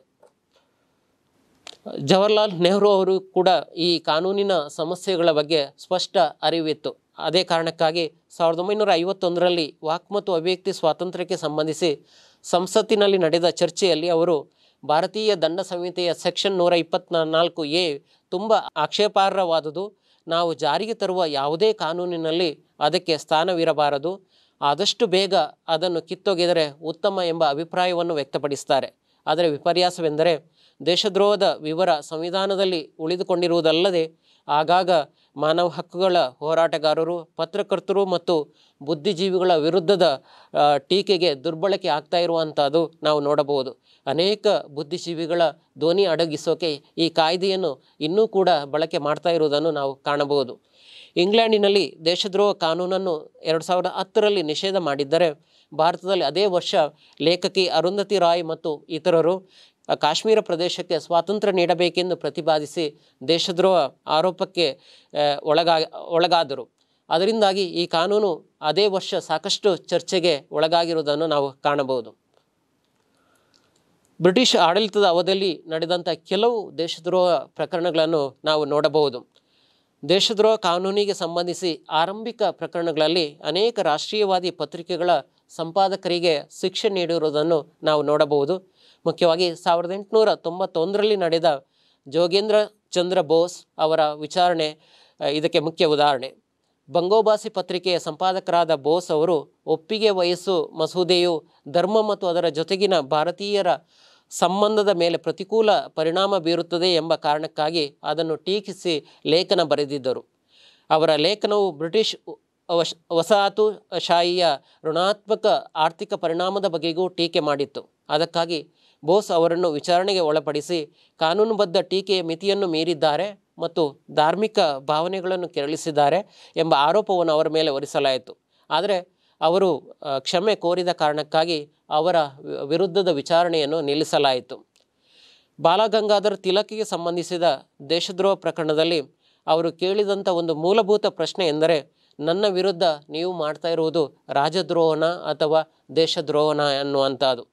ಜವಾಹರ್ಲಾಲ್ ನೆಹರು ಅವರು ಕೂಡ ಈ ಕಾನೂನಿನ ಸಮಸ್ಯೆಗಳ ಬಗ್ಗೆ ಸ್ಪಷ್ಟ ಅರಿವಿತ್ತು. ಅದೇ ಕಾರಣಕ್ಕಾಗಿ 1951ರಲ್ಲಿ ವಾಕ್ ಮತ್ತು ಅಭಿವ್ಯಕ್ತಿ ಸ್ವಾತಂತ್ರ್ಯಕ್ಕೆ ಸಂಬಂಧಿಸಿ ಸಂಸತ್ತಿನಲ್ಲಿ ನಡೆದ ಚರ್ಚೆಯಲ್ಲಿ ಅವರು ಭಾರತೀಯ ದಂಡ ಸಂಹಿತೆಯ ಸೆಕ್ಷನ್ 124(a) ತುಂಬ ಆಕ್ಷೇಪಾರ್ಹವಾದುದು. ನಾವು ಜಾರಿಗೆ ತರುವ ಯಾವುದೇ ಕಾನೂನಿನಲ್ಲಿ ಅದಕ್ಕೆ ಸ್ಥಾನವಿರಬಾರದು. ಆದಷ್ಟು ಬೇಗ ಅದನ್ನು ಕಿತ್ತೊಗೆದರೆ ಉತ್ತಮ ಎಂಬ ಅಭಿಪ್ರಾಯವನ್ನು ವ್ಯಕ್ತಪಡಿಸ್ತಾರೆ. ಆದರೆ ವಿಪರ್ಯಾಸವೆಂದರೆ ದೇಶದ್ರೋಹದ ವಿವರ ಸಂವಿಧಾನದಲ್ಲಿ ಉಳಿದುಕೊಂಡಿರುವುದಲ್ಲದೆ ಆಗಾಗ ಮಾನವ ಹಕ್ಕುಗಳ ಹೋರಾಟಗಾರರು, ಪತ್ರಕರ್ತರು ಮತ್ತು ಬುದ್ಧಿಜೀವಿಗಳ ವಿರುದ್ಧದ ಟೀಕೆಗೆ ದುರ್ಬಳಕೆ ಆಗ್ತಾ ಇರುವಂಥದ್ದು ನಾವು ನೋಡಬಹುದು. ಅನೇಕ ಬುದ್ಧಿಜೀವಿಗಳ ಧ್ವನಿ ಅಡಗಿಸೋಕೆ ಈ ಕಾಯ್ದೆಯನ್ನು ಇನ್ನೂ ಕೂಡ ಬಳಕೆ ಮಾಡ್ತಾ ಇರುವುದನ್ನು ನಾವು ಕಾಣಬಹುದು. ಇಂಗ್ಲೆಂಡಿನಲ್ಲಿ ದೇಶದ್ರೋಹ ಕಾನೂನನ್ನು 2010ರಲ್ಲಿ ನಿಷೇಧ ಮಾಡಿದ್ದರೆ ಭಾರತದಲ್ಲಿ ಅದೇ ವರ್ಷ ಲೇಖಕಿ ಅರುಂಧತಿ ರಾಯ್ ಮತ್ತು ಇತರರು ಕಾಶ್ಮೀರ ಪ್ರದೇಶಕ್ಕೆ ಸ್ವಾತಂತ್ರ್ಯ ನೀಡಬೇಕೆಂದು ಪ್ರತಿಪಾದಿಸಿ ದೇಶದ್ರೋಹ ಆರೋಪಕ್ಕೆ ಒಳಗಾದರು. ಅದರಿಂದಾಗಿ ಈ ಕಾನೂನು ಅದೇ ವರ್ಷ ಸಾಕಷ್ಟು ಚರ್ಚೆಗೆ ಒಳಗಾಗಿರುವುದನ್ನು ನಾವು ಕಾಣಬಹುದು. ಬ್ರಿಟಿಷ್ ಆಡಳಿತದ ಅವಧಿಯಲ್ಲಿ ನಡೆದಂಥ ಕೆಲವು ದೇಶದ್ರೋಹ ಪ್ರಕರಣಗಳನ್ನು ನಾವು ನೋಡಬಹುದು. ದೇಶದ್ರೋಹ ಕಾನೂನಿಗೆ ಸಂಬಂಧಿಸಿ ಆರಂಭಿಕ ಪ್ರಕರಣಗಳಲ್ಲಿ ಅನೇಕ ರಾಷ್ಟ್ರೀಯವಾದಿ ಪತ್ರಿಕೆಗಳ ಸಂಪಾದಕರಿಗೆ ಶಿಕ್ಷೆ ನೀಡಿರುವುದನ್ನು ನಾವು ನೋಡಬಹುದು. ಮುಖ್ಯವಾಗಿ 1891ರಲ್ಲಿ ನಡೆದ ಜೋಗೇಂದ್ರ ಚಂದ್ರ ಬೋಸ್ ಅವರ ವಿಚಾರಣೆ ಇದಕ್ಕೆ ಮುಖ್ಯ ಉದಾಹರಣೆ. ಬಂಗೋಬಾಸಿ ಪತ್ರಿಕೆಯ ಸಂಪಾದಕರಾದ ಬೋಸ್ ಅವರು ಒಪ್ಪಿಗೆ ವಯಸ್ಸು ಮಸೂದೆಯು ಧರ್ಮ ಮತ್ತು ಅದರ ಜೊತೆಗಿನ ಭಾರತೀಯರ ಸಂಬಂಧದ ಮೇಲೆ ಪ್ರತಿಕೂಲ ಪರಿಣಾಮ ಬೀರುತ್ತದೆ ಎಂಬ ಕಾರಣಕ್ಕಾಗಿ ಅದನ್ನು ಟೀಕಿಸಿ ಲೇಖನ ಬರೆದಿದ್ದರು. ಅವರ ಲೇಖನವು ಬ್ರಿಟಿಷ್ ವಸಾಹತುಶಾಹಿಯ ಋಣಾತ್ಮಕ ಆರ್ಥಿಕ ಪರಿಣಾಮದ ಬಗೆಗೂ ಟೀಕೆ ಮಾಡಿತ್ತು. ಅದಕ್ಕಾಗಿ ಬೋಸ್ ಅವರನ್ನು ವಿಚಾರಣೆಗೆ ಒಳಪಡಿಸಿ ಕಾನೂನುಬದ್ಧ ಟೀಕೆಯ ಮಿತಿಯನ್ನು ಮೀರಿದ್ದಾರೆ ಮತ್ತು ಧಾರ್ಮಿಕ ಭಾವನೆಗಳನ್ನು ಕೆರಳಿಸಿದ್ದಾರೆ ಎಂಬ ಆರೋಪವನ್ನು ಅವರ ಮೇಲೆ ಹೊರಿಸಲಾಯಿತು. ಆದರೆ ಅವರು ಕ್ಷಮೆ ಕೋರಿದ ಕಾರಣಕ್ಕಾಗಿ ಅವರ ವಿರುದ್ಧದ ವಿಚಾರಣೆಯನ್ನು ನಿಲ್ಲಿಸಲಾಯಿತು. ಬಾಲಗಂಗಾಧರ್ ತಿಲಕ್ಗೆ ಸಂಬಂಧಿಸಿದ ದೇಶದ್ರೋಹ ಪ್ರಕರಣದಲ್ಲಿ ಅವರು ಕೇಳಿದಂಥ ಒಂದು ಮೂಲಭೂತ ಪ್ರಶ್ನೆ ಎಂದರೆ, ನನ್ನ ವಿರುದ್ಧ ನೀವು ಮಾಡ್ತಾ ಇರುವುದು ರಾಜದ್ರೋಹನ ಅಥವಾ ದೇಶದ್ರೋಹನ ಅನ್ನುವಂಥದ್ದು.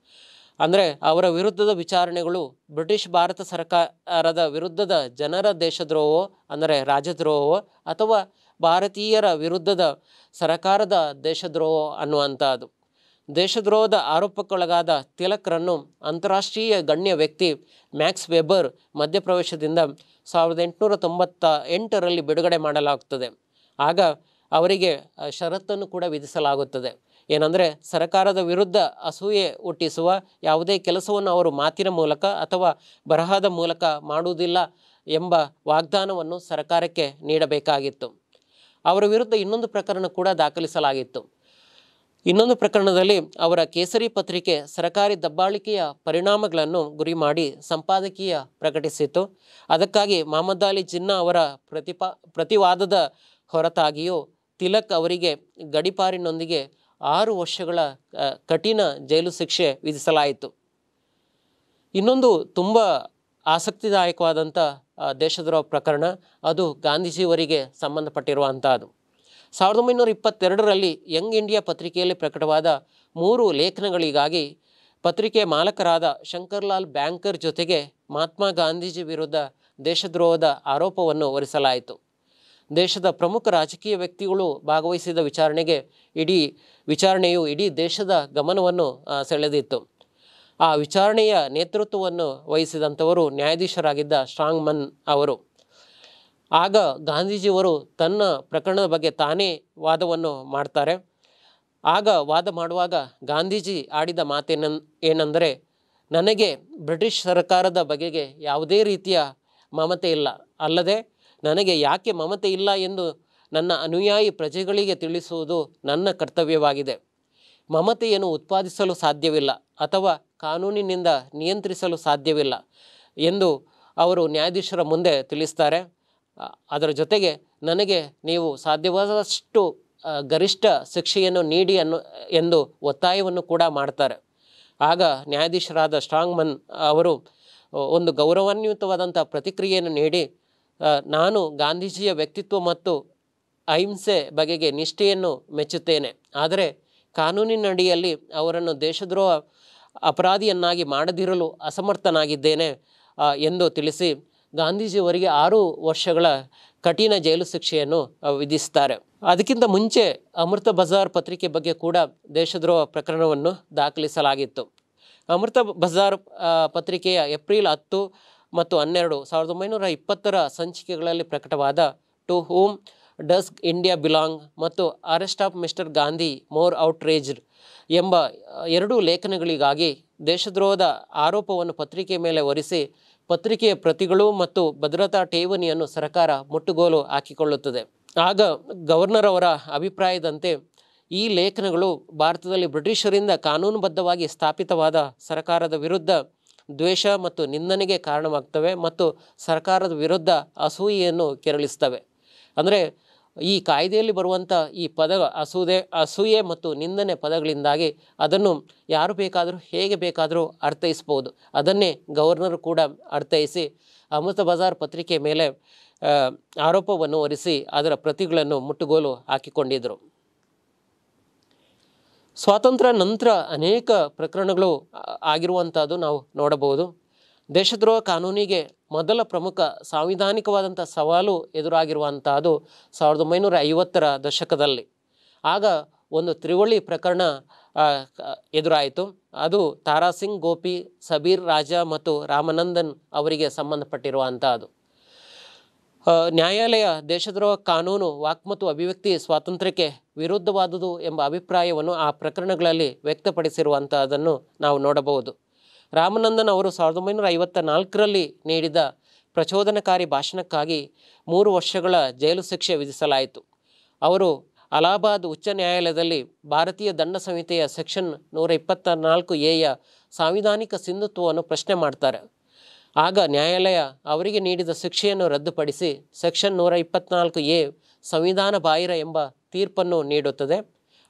ಅಂದರೆ ಅವರ ವಿರುದ್ಧದ ವಿಚಾರಣೆಗಳು ಬ್ರಿಟಿಷ್ ಭಾರತ ಸರ್ಕಾರದ ವಿರುದ್ಧದ ಜನರ ದೇಶದ್ರೋಹವೋ ಅಂದರೆ ರಾಜದ್ರೋಹವೋ ಅಥವಾ ಭಾರತೀಯರ ವಿರುದ್ಧದ ಸರ್ಕಾರದ ದೇಶದ್ರೋಹ ಅನ್ನುವಂಥದ್ದು. ದೇಶದ್ರೋಹದ ಆರೋಪಕ್ಕೊಳಗಾದ ತಿಲಕ್ರನ್ನು ಅಂತಾರಾಷ್ಟ್ರೀಯ ಗಣ್ಯ ವ್ಯಕ್ತಿ ಮ್ಯಾಕ್ಸ್ ವೆಬರ್ ಮಧ್ಯಪ್ರವೇಶದಿಂದ 1898ರಲ್ಲಿ ಬಿಡುಗಡೆ ಮಾಡಲಾಗುತ್ತದೆ. ಆಗ ಅವರಿಗೆ ಷರತ್ತನ್ನು ಕೂಡ ವಿಧಿಸಲಾಗುತ್ತದೆ. ಏನಂದರೆ ಸರ್ಕಾರದ ವಿರುದ್ಧ ಅಸೂಯೆ ಹುಟ್ಟಿಸುವ ಯಾವುದೇ ಕೆಲಸವನ್ನು ಅವರು ಮಾತಿನ ಮೂಲಕ ಅಥವಾ ಬರಹದ ಮೂಲಕ ಮಾಡುವುದಿಲ್ಲ ಎಂಬ ವಾಗ್ದಾನವನ್ನು ಸರ್ಕಾರಕ್ಕೆ ನೀಡಬೇಕಾಗಿತ್ತು. ಅವರ ವಿರುದ್ಧ ಇನ್ನೊಂದು ಪ್ರಕರಣ ಕೂಡ ದಾಖಲಿಸಲಾಗಿತ್ತು. ಇನ್ನೊಂದು ಪ್ರಕರಣದಲ್ಲಿ ಅವರ ಕೇಸರಿ ಪತ್ರಿಕೆ ಸರ್ಕಾರಿ ದಬ್ಬಾಳಿಕೆಯ ಪರಿಣಾಮಗಳನ್ನು ಗುರಿ ಮಾಡಿ ಸಂಪಾದಕೀಯ ಪ್ರಕಟಿಸಿತು. ಅದಕ್ಕಾಗಿ ಮಹಮ್ಮದ್ ಅಲಿ ಜಿನ್ನಾ ಅವರ ಪ್ರತಿವಾದದ ಹೊರತಾಗಿಯೂ ತಿಲಕ್ ಅವರಿಗೆ ಗಡೀಪಾರಿನೊಂದಿಗೆ 6 ವರ್ಷಗಳ ಕಠಿಣ ಜೈಲು ಶಿಕ್ಷೆ ವಿಧಿಸಲಾಯಿತು. ಇನ್ನೊಂದು ತುಂಬ ಆಸಕ್ತಿದಾಯಕವಾದಂಥ ದೇಶದ್ರೋಹ ಪ್ರಕರಣ ಅದು ಗಾಂಧೀಜಿಯವರಿಗೆ ಸಂಬಂಧಪಟ್ಟಿರುವಂಥದ್ದು. 1922ರಲ್ಲಿ ಯಂಗ್ ಇಂಡಿಯಾ ಪತ್ರಿಕೆಯಲ್ಲಿ ಪ್ರಕಟವಾದ 3 ಲೇಖನಗಳಿಗಾಗಿ ಪತ್ರಿಕೆಯ ಮಾಲಕರಾದ ಶಂಕರ್ಲಾಲ್ ಬ್ಯಾಂಕರ್ ಜೊತೆಗೆ ಮಹಾತ್ಮ ಗಾಂಧೀಜಿ ವಿರುದ್ಧ ದೇಶದ್ರೋಹದ ಆರೋಪವನ್ನು ಹೊರಿಸಲಾಯಿತು. ದೇಶದ ಪ್ರಮುಖ ರಾಜಕೀಯ ವ್ಯಕ್ತಿಗಳು ಭಾಗವಹಿಸಿದ ವಿಚಾರಣೆಯು ಇಡೀ ದೇಶದ ಗಮನವನ್ನು ಸೆಳೆದಿತ್ತು. ಆ ವಿಚಾರಣೆಯ ನೇತೃತ್ವವನ್ನು ವಹಿಸಿದಂಥವರು ನ್ಯಾಯಾಧೀಶರಾಗಿದ್ದ ಸ್ಟ್ರಾಂಗ್ ಮನ್ ಅವರು. ಆಗ ಗಾಂಧೀಜಿಯವರು ತನ್ನ ಪ್ರಕರಣದ ಬಗ್ಗೆ ತಾನೇ ವಾದವನ್ನು ಮಾಡ್ತಾರೆ. ಆಗ ವಾದ ಮಾಡುವಾಗ ಗಾಂಧೀಜಿ ಆಡಿದ ಏನೆಂದರೆ, ನನಗೆ ಬ್ರಿಟಿಷ್ ಸರ್ಕಾರದ ಬಗೆಗೆ ಯಾವುದೇ ರೀತಿಯ ಮಮತೆ ಇಲ್ಲ. ಅಲ್ಲದೆ ನನಗೆ ಯಾಕೆ ಮಮತೆ ಇಲ್ಲ ಎಂದು ನನ್ನ ಅನುಯಾಯಿ ಪ್ರಜೆಗಳಿಗೆ ತಿಳಿಸುವುದು ನನ್ನ ಕರ್ತವ್ಯವಾಗಿದೆ. ಮಮತೆಯನ್ನು ಉತ್ಪಾದಿಸಲು ಸಾಧ್ಯವಿಲ್ಲ ಅಥವಾ ಕಾನೂನಿನಿಂದ ನಿಯಂತ್ರಿಸಲು ಸಾಧ್ಯವಿಲ್ಲ ಎಂದು ಅವರು ನ್ಯಾಯಾಧೀಶರ ಮುಂದೆ ತಿಳಿಸ್ತಾರೆ. ಅದರ ಜೊತೆಗೆ ನನಗೆ ನೀವು ಸಾಧ್ಯವಾದಷ್ಟು ಗರಿಷ್ಠ ಶಿಕ್ಷೆಯನ್ನು ನೀಡಿ ಎಂದು ಒತ್ತಾಯವನ್ನು ಕೂಡ ಮಾಡ್ತಾರೆ. ಆಗ ನ್ಯಾಯಾಧೀಶರಾದ ಸ್ಟ್ರಾಂಗ್ಮನ್ ಅವರು ಒಂದು ಗೌರವಾನ್ವಿತವಾದಂಥ ಪ್ರತಿಕ್ರಿಯೆಯನ್ನು ನೀಡಿ, ನಾನು ಗಾಂಧೀಜಿಯ ವ್ಯಕ್ತಿತ್ವ ಮತ್ತು ಅಹಿಂಸೆ ಬಗೆಗೆ ನಿಷ್ಠೆಯನ್ನು ಮೆಚ್ಚುತ್ತೇನೆ, ಆದರೆ ಕಾನೂನಿನಡಿಯಲ್ಲಿ ಅವರನ್ನು ದೇಶದ್ರೋಹ ಅಪರಾಧಿಯನ್ನಾಗಿ ಮಾಡದಿರಲು ಅಸಮರ್ಥನಾಗಿದ್ದೇನೆ ಎಂದು ತಿಳಿಸಿ ಗಾಂಧೀಜಿಯವರಿಗೆ 6 ವರ್ಷಗಳ ಕಠಿಣ ಜೈಲು ಶಿಕ್ಷೆಯನ್ನು ವಿಧಿಸ್ತಾರೆ. ಅದಕ್ಕಿಂತ ಮುಂಚೆ ಅಮೃತ ಬಜಾರ್ ಪತ್ರಿಕೆ ಬಗ್ಗೆ ಕೂಡ ದೇಶದ್ರೋಹ ಪ್ರಕರಣವನ್ನು ದಾಖಲಿಸಲಾಗಿತ್ತು. ಅಮೃತ ಬಜಾರ್ ಪತ್ರಿಕೆಯ ಏಪ್ರಿಲ್ 10 ಮತ್ತು 12, 1920 ಸಂಚಿಕೆಗಳಲ್ಲಿ ಪ್ರಕಟವಾದ to whom does India belong ಮತ್ತು arrest of mister Gandhi more outraged ಎಂಬ 2 ಲೇಖನಗಳಿಗಾಗಿ ದೇಶದ್ರೋಹದ ಆರೋಪವನ್ನು ಪತ್ರಿಕೆ ಮೇಲೆ ಹೊರಿಸಿ ಪತ್ರಿಕೆಯ ಪ್ರತಿಗಳು ಮತ್ತು ಭದ್ರತಾ ಠೇವಣಿಯನ್ನು ಸರ್ಕಾರ ಮುಟ್ಟುಗೋಲು ಹಾಕಿಕೊಳ್ಳುತ್ತದೆ. ಆಗ ಗವರ್ನರ್ ಅವರ ಅಭಿಪ್ರಾಯದಂತೆ ಈ ಲೇಖನಗಳು ಭಾರತದಲ್ಲಿ ಬ್ರಿಟಿಷರಿಂದ ಕಾನೂನುಬದ್ಧವಾಗಿ ಸ್ಥಾಪಿತವಾದ ಸರ್ಕಾರದ ವಿರುದ್ಧ ದ್ವೇಷ ಮತ್ತು ನಿಂದನೆಗೆ ಕಾರಣವಾಗ್ತವೆ ಮತ್ತು ಸರ್ಕಾರದ ವಿರುದ್ಧ ಅಸೂಯೆಯನ್ನು ಕೆರಳಿಸ್ತವೆ. ಅಂದರೆ ಈ ಕಾಯ್ದೆಯಲ್ಲಿ ಬರುವಂಥ ಈ ಪದ ಅಸೂಯೆ ಮತ್ತು ನಿಂದನೆ ಪದಗಳಿಂದಾಗಿ ಅದನ್ನು ಯಾರು ಬೇಕಾದರೂ ಹೇಗೆ ಬೇಕಾದರೂ ಅರ್ಥೈಸ್ಬೋದು. ಅದನ್ನೇ ಗವರ್ನರ್ ಕೂಡ ಅರ್ಥೈಸಿ ಅಮೃತ ಬಜಾರ್ ಪತ್ರಿಕೆ ಮೇಲೆ ಆರೋಪವನ್ನು ಹೊರಿಸಿ ಅದರ ಪ್ರತಿಗಳನ್ನು ಮುಟ್ಟುಗೋಲು ಹಾಕಿಕೊಂಡಿದ್ದರು. ಸ್ವಾತಂತ್ರ್ಯ ನಂತರ ಅನೇಕ ಪ್ರಕರಣಗಳು ಆಗಿರುವಂಥದ್ದು ನಾವು ನೋಡಬಹುದು. ದೇಶದ್ರೋಹ ಕಾನೂನಿಗೆ ಮೊದಲ ಪ್ರಮುಖ ಸಾಂವಿಧಾನಿಕವಾದಂಥ ಸವಾಲು ಎದುರಾಗಿರುವಂಥದ್ದು 1950ರ ದಶಕದಲ್ಲಿ. ಆಗ ಒಂದು ತ್ರಿವಳಿ ಪ್ರಕರಣ ಎದುರಾಯಿತು. ಅದು ತಾರಾಸಿಂಗ್ ಗೋಪಿ, ಸಬೀರ್ ರಾಜಾ ಮತ್ತು ರಾಮನಂದನ್ ಅವರಿಗೆ ಸಂಬಂಧಪಟ್ಟಿರುವಂಥದ್ದು. ನ್ಯಾಯಾಲಯ ದೇಶದ್ರೋಹ ಕಾನೂನು ವಾಕ್ ಮತ್ತು ಅಭಿವ್ಯಕ್ತಿ ಸ್ವಾತಂತ್ರ್ಯಕ್ಕೆ ವಿರುದ್ಧವಾದುದು ಎಂಬ ಅಭಿಪ್ರಾಯವನ್ನು ಆ ಪ್ರಕರಣಗಳಲ್ಲಿ ವ್ಯಕ್ತಪಡಿಸಿರುವಂಥದ್ದನ್ನು ನಾವು ನೋಡಬಹುದು. ರಾಮನಂದನ್ ಅವರು 1954ರಲ್ಲಿ ನೀಡಿದ ಪ್ರಚೋದನಕಾರಿ ಭಾಷಣಕ್ಕಾಗಿ 3 ವರ್ಷಗಳ ಜೈಲು ಶಿಕ್ಷೆ ವಿಧಿಸಲಾಯಿತು. ಅವರು ಅಲಹಾಬಾದ್ ಉಚ್ಚ ನ್ಯಾಯಾಲಯದಲ್ಲಿ ಭಾರತೀಯ ದಂಡ ಸಂಹಿತೆಯ ಸೆಕ್ಷನ್ 124A ಸಾಂವಿಧಾನಿಕ ಸಿಂಧುತ್ವವನ್ನು ಪ್ರಶ್ನೆ ಮಾಡ್ತಾರೆ. ಆಗ ನ್ಯಾಯಾಲಯ ಅವರಿಗೆ ನೀಡಿದ ಶಿಕ್ಷೆಯನ್ನು ರದ್ದುಪಡಿಸಿ ಸೆಕ್ಷನ್ 124A ಸಂವಿಧಾನ ಬಾಹಿರ ಎಂಬ ತೀರ್ಪನ್ನು ನೀಡುತ್ತದೆ.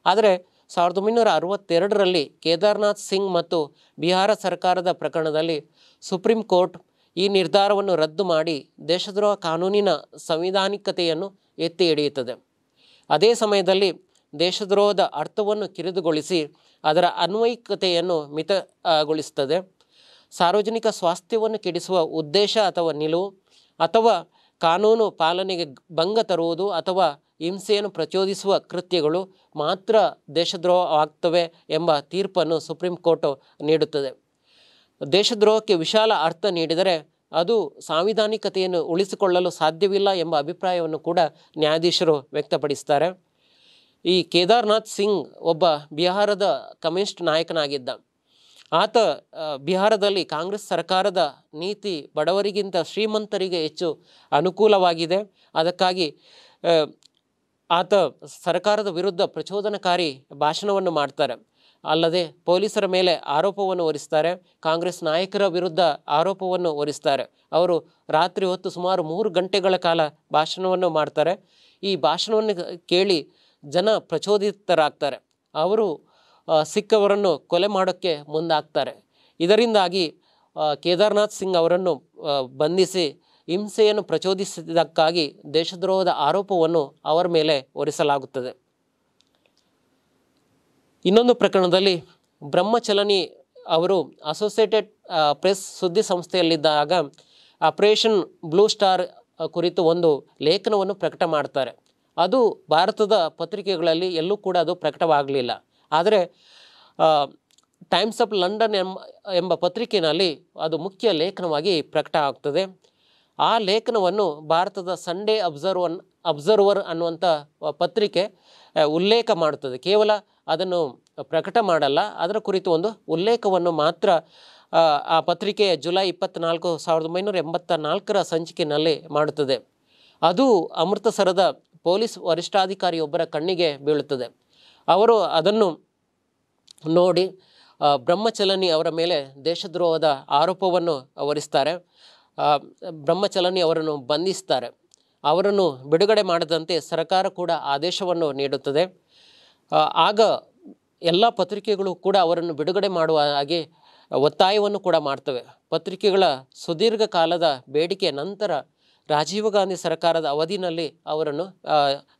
ಆದರೆ 1962ರಲ್ಲಿ ಕೇದಾರ್ನಾಥ್ ಸಿಂಗ್ ಮತ್ತು ಬಿಹಾರ ಸರ್ಕಾರದ ಪ್ರಕರಣದಲ್ಲಿ ಸುಪ್ರೀಂ ಕೋರ್ಟ್ ಈ ನಿರ್ಧಾರವನ್ನು ರದ್ದು ಮಾಡಿ ದೇಶದ್ರೋಹ ಕಾನೂನಿನ ಸಂವಿಧಾನಿಕತೆಯನ್ನು ಎತ್ತಿ ಹಿಡಿಯುತ್ತದೆ. ಅದೇ ಸಮಯದಲ್ಲಿ ದೇಶದ್ರೋಹದ ಅರ್ಥವನ್ನು ಕಿರಿದುಗೊಳಿಸಿ ಅದರ ಅನ್ವಯಿಕತೆಯನ್ನು ಮಿತಗೊಳಿಸುತ್ತದೆ. ಸಾರ್ವಜನಿಕ ಸ್ವಾಸ್ಥ್ಯವನ್ನು ಕೆಡಿಸುವ ಉದ್ದೇಶ ಅಥವಾ ನಿಲುವು ಅಥವಾ ಕಾನೂನು ಪಾಲನೆಗೆ ಭಂಗ ತರುವುದು ಅಥವಾ ಹಿಂಸೆಯನ್ನು ಪ್ರಚೋದಿಸುವ ಕೃತ್ಯಗಳು ಮಾತ್ರ ದೇಶದ್ರೋಹವಾಗ್ತವೆ ಎಂಬ ತೀರ್ಪನ್ನು ಸುಪ್ರೀಂ ಕೋರ್ಟ್ ನೀಡುತ್ತದೆ. ದೇಶದ್ರೋಹಕ್ಕೆ ವಿಶಾಲ ಅರ್ಥ ನೀಡಿದರೆ ಅದು ಸಾಂವಿಧಾನಿಕತೆಯನ್ನು ಉಳಿಸಿಕೊಳ್ಳಲು ಸಾಧ್ಯವಿಲ್ಲ ಎಂಬ ಅಭಿಪ್ರಾಯವನ್ನು ಕೂಡ ನ್ಯಾಯಾಧೀಶರು ವ್ಯಕ್ತಪಡಿಸ್ತಾರೆ. ಈ ಕೇದಾರ್ನಾಥ್ ಸಿಂಗ್ ಒಬ್ಬ ಬಿಹಾರದ ಕಮ್ಯುನಿಸ್ಟ್ ನಾಯಕನಾಗಿದ್ದ. ಆತ ಬಿಹಾರದಲ್ಲಿ ಕಾಂಗ್ರೆಸ್ ಸರ್ಕಾರದ ನೀತಿ ಬಡವರಿಗಿಂತ ಶ್ರೀಮಂತರಿಗೆ ಹೆಚ್ಚು ಅನುಕೂಲವಾಗಿದೆ. ಅದಕ್ಕಾಗಿ ಆತ ಸರ್ಕಾರದ ವಿರುದ್ಧ ಪ್ರಚೋದನಕಾರಿ ಭಾಷಣವನ್ನು ಮಾಡ್ತಾರೆ. ಅಲ್ಲದೆ ಪೊಲೀಸರ ಮೇಲೆ ಆರೋಪವನ್ನು ಹೊರಿಸ್ತಾರೆ. ಕಾಂಗ್ರೆಸ್ ನಾಯಕರ ವಿರುದ್ಧ ಆರೋಪವನ್ನು ಹೊರಿಸ್ತಾರೆ. ಅವರು ರಾತ್ರಿ ಹೊತ್ತು ಸುಮಾರು 3 ಗಂಟೆಗಳ ಕಾಲ ಭಾಷಣವನ್ನು ಮಾಡ್ತಾರೆ. ಈ ಭಾಷಣವನ್ನು ಕೇಳಿ ಜನ ಪ್ರಚೋದಿತರಾಗ್ತಾರೆ. ಅವರು ಸಿಕ್ಕವರನ್ನು ಕೊಲೆ ಮಾಡೋಕ್ಕೆ ಮುಂದಾಗ್ತಾರೆ. ಇದರಿಂದಾಗಿ ಕೇದಾರ್ನಾಥ್ ಸಿಂಗ್ ಅವರನ್ನು ಬಂಧಿಸಿ ಹಿಂಸೆಯನ್ನು ಪ್ರಚೋದಿಸಿದ್ದಕ್ಕಾಗಿ ದೇಶದ್ರೋಹದ ಆರೋಪವನ್ನು ಅವರ ಮೇಲೆ ಹೊರಿಸಲಾಗುತ್ತದೆ. ಇನ್ನೊಂದು ಪ್ರಕರಣದಲ್ಲಿ ಬ್ರಹ್ಮಚಲನಿ ಅವರು ಅಸೋಸಿಯೇಟೆಡ್ ಪ್ರೆಸ್ ಸುದ್ದಿ ಸಂಸ್ಥೆಯಲ್ಲಿದ್ದಾಗ ಆಪರೇಷನ್ ಬ್ಲೂ ಸ್ಟಾರ್ ಕುರಿತು ಒಂದು ಲೇಖನವನ್ನು ಪ್ರಕಟ ಮಾಡ್ತಾರೆ. ಅದು ಭಾರತದ ಪತ್ರಿಕೆಗಳಲ್ಲಿ ಎಲ್ಲೂ ಕೂಡ ಅದು ಪ್ರಕಟವಾಗಲಿಲ್ಲ. ಆದರೆ ಟೈಮ್ಸ್ ಆಫ್ ಲಂಡನ್ ಎಂಬ ಪತ್ರಿಕೆಯಲ್ಲಿ ಅದು ಮುಖ್ಯ ಲೇಖನವಾಗಿ ಪ್ರಕಟ ಆಗ್ತದೆ. ಆ ಲೇಖನವನ್ನು ಭಾರತದ ಸಂಡೇ ಅಬ್ಸರ್ವರ್ ಅನ್ನುವಂಥ ಪತ್ರಿಕೆ ಉಲ್ಲೇಖ ಮಾಡುತ್ತದೆ. ಕೇವಲ ಅದನ್ನು ಪ್ರಕಟ ಮಾಡಲ್ಲ, ಅದರ ಕುರಿತು ಒಂದು ಉಲ್ಲೇಖವನ್ನು ಮಾತ್ರ ಆ ಪತ್ರಿಕೆ ಜುಲೈ 24, 1984ರ ಸಂಚಿಕೆಯಲ್ಲಿ ಮಾಡುತ್ತದೆ. ಅದು ಅಮೃತಸರದ ಪೊಲೀಸ್ ವರಿಷ್ಠಾಧಿಕಾರಿಯೊಬ್ಬರ ಕಣ್ಣಿಗೆ ಬೀಳುತ್ತದೆ. ಅವರು ಅದನ್ನು ನೋಡಿ ಬ್ರಹ್ಮಚಲನಿ ಅವರ ಮೇಲೆ ದೇಶದ್ರೋಹದ ಆರೋಪವನ್ನು ಹೊರಿಸ್ತಾರೆ. ಬ್ರಹ್ಮಚಲನಿ ಅವರನ್ನು ಬಂಧಿಸ್ತಾರೆ. ಅವರನ್ನು ಬಿಡುಗಡೆ ಮಾಡದಂತೆ ಸರ್ಕಾರ ಕೂಡ ಆದೇಶವನ್ನು ನೀಡುತ್ತದೆ. ಆಗ ಎಲ್ಲ ಪತ್ರಿಕೆಗಳು ಕೂಡ ಅವರನ್ನು ಬಿಡುಗಡೆ ಮಾಡುವ ಹಾಗೆ ಒತ್ತಾಯವನ್ನು ಕೂಡ ಮಾಡ್ತವೆ. ಪತ್ರಿಕೆಗಳ ಸುದೀರ್ಘ ಕಾಲದ ಬೇಡಿಕೆ ನಂತರ ರಾಜೀವ್ ಗಾಂಧಿ ಸರ್ಕಾರದ ಅವಧಿನಲ್ಲಿ ಅವರನ್ನು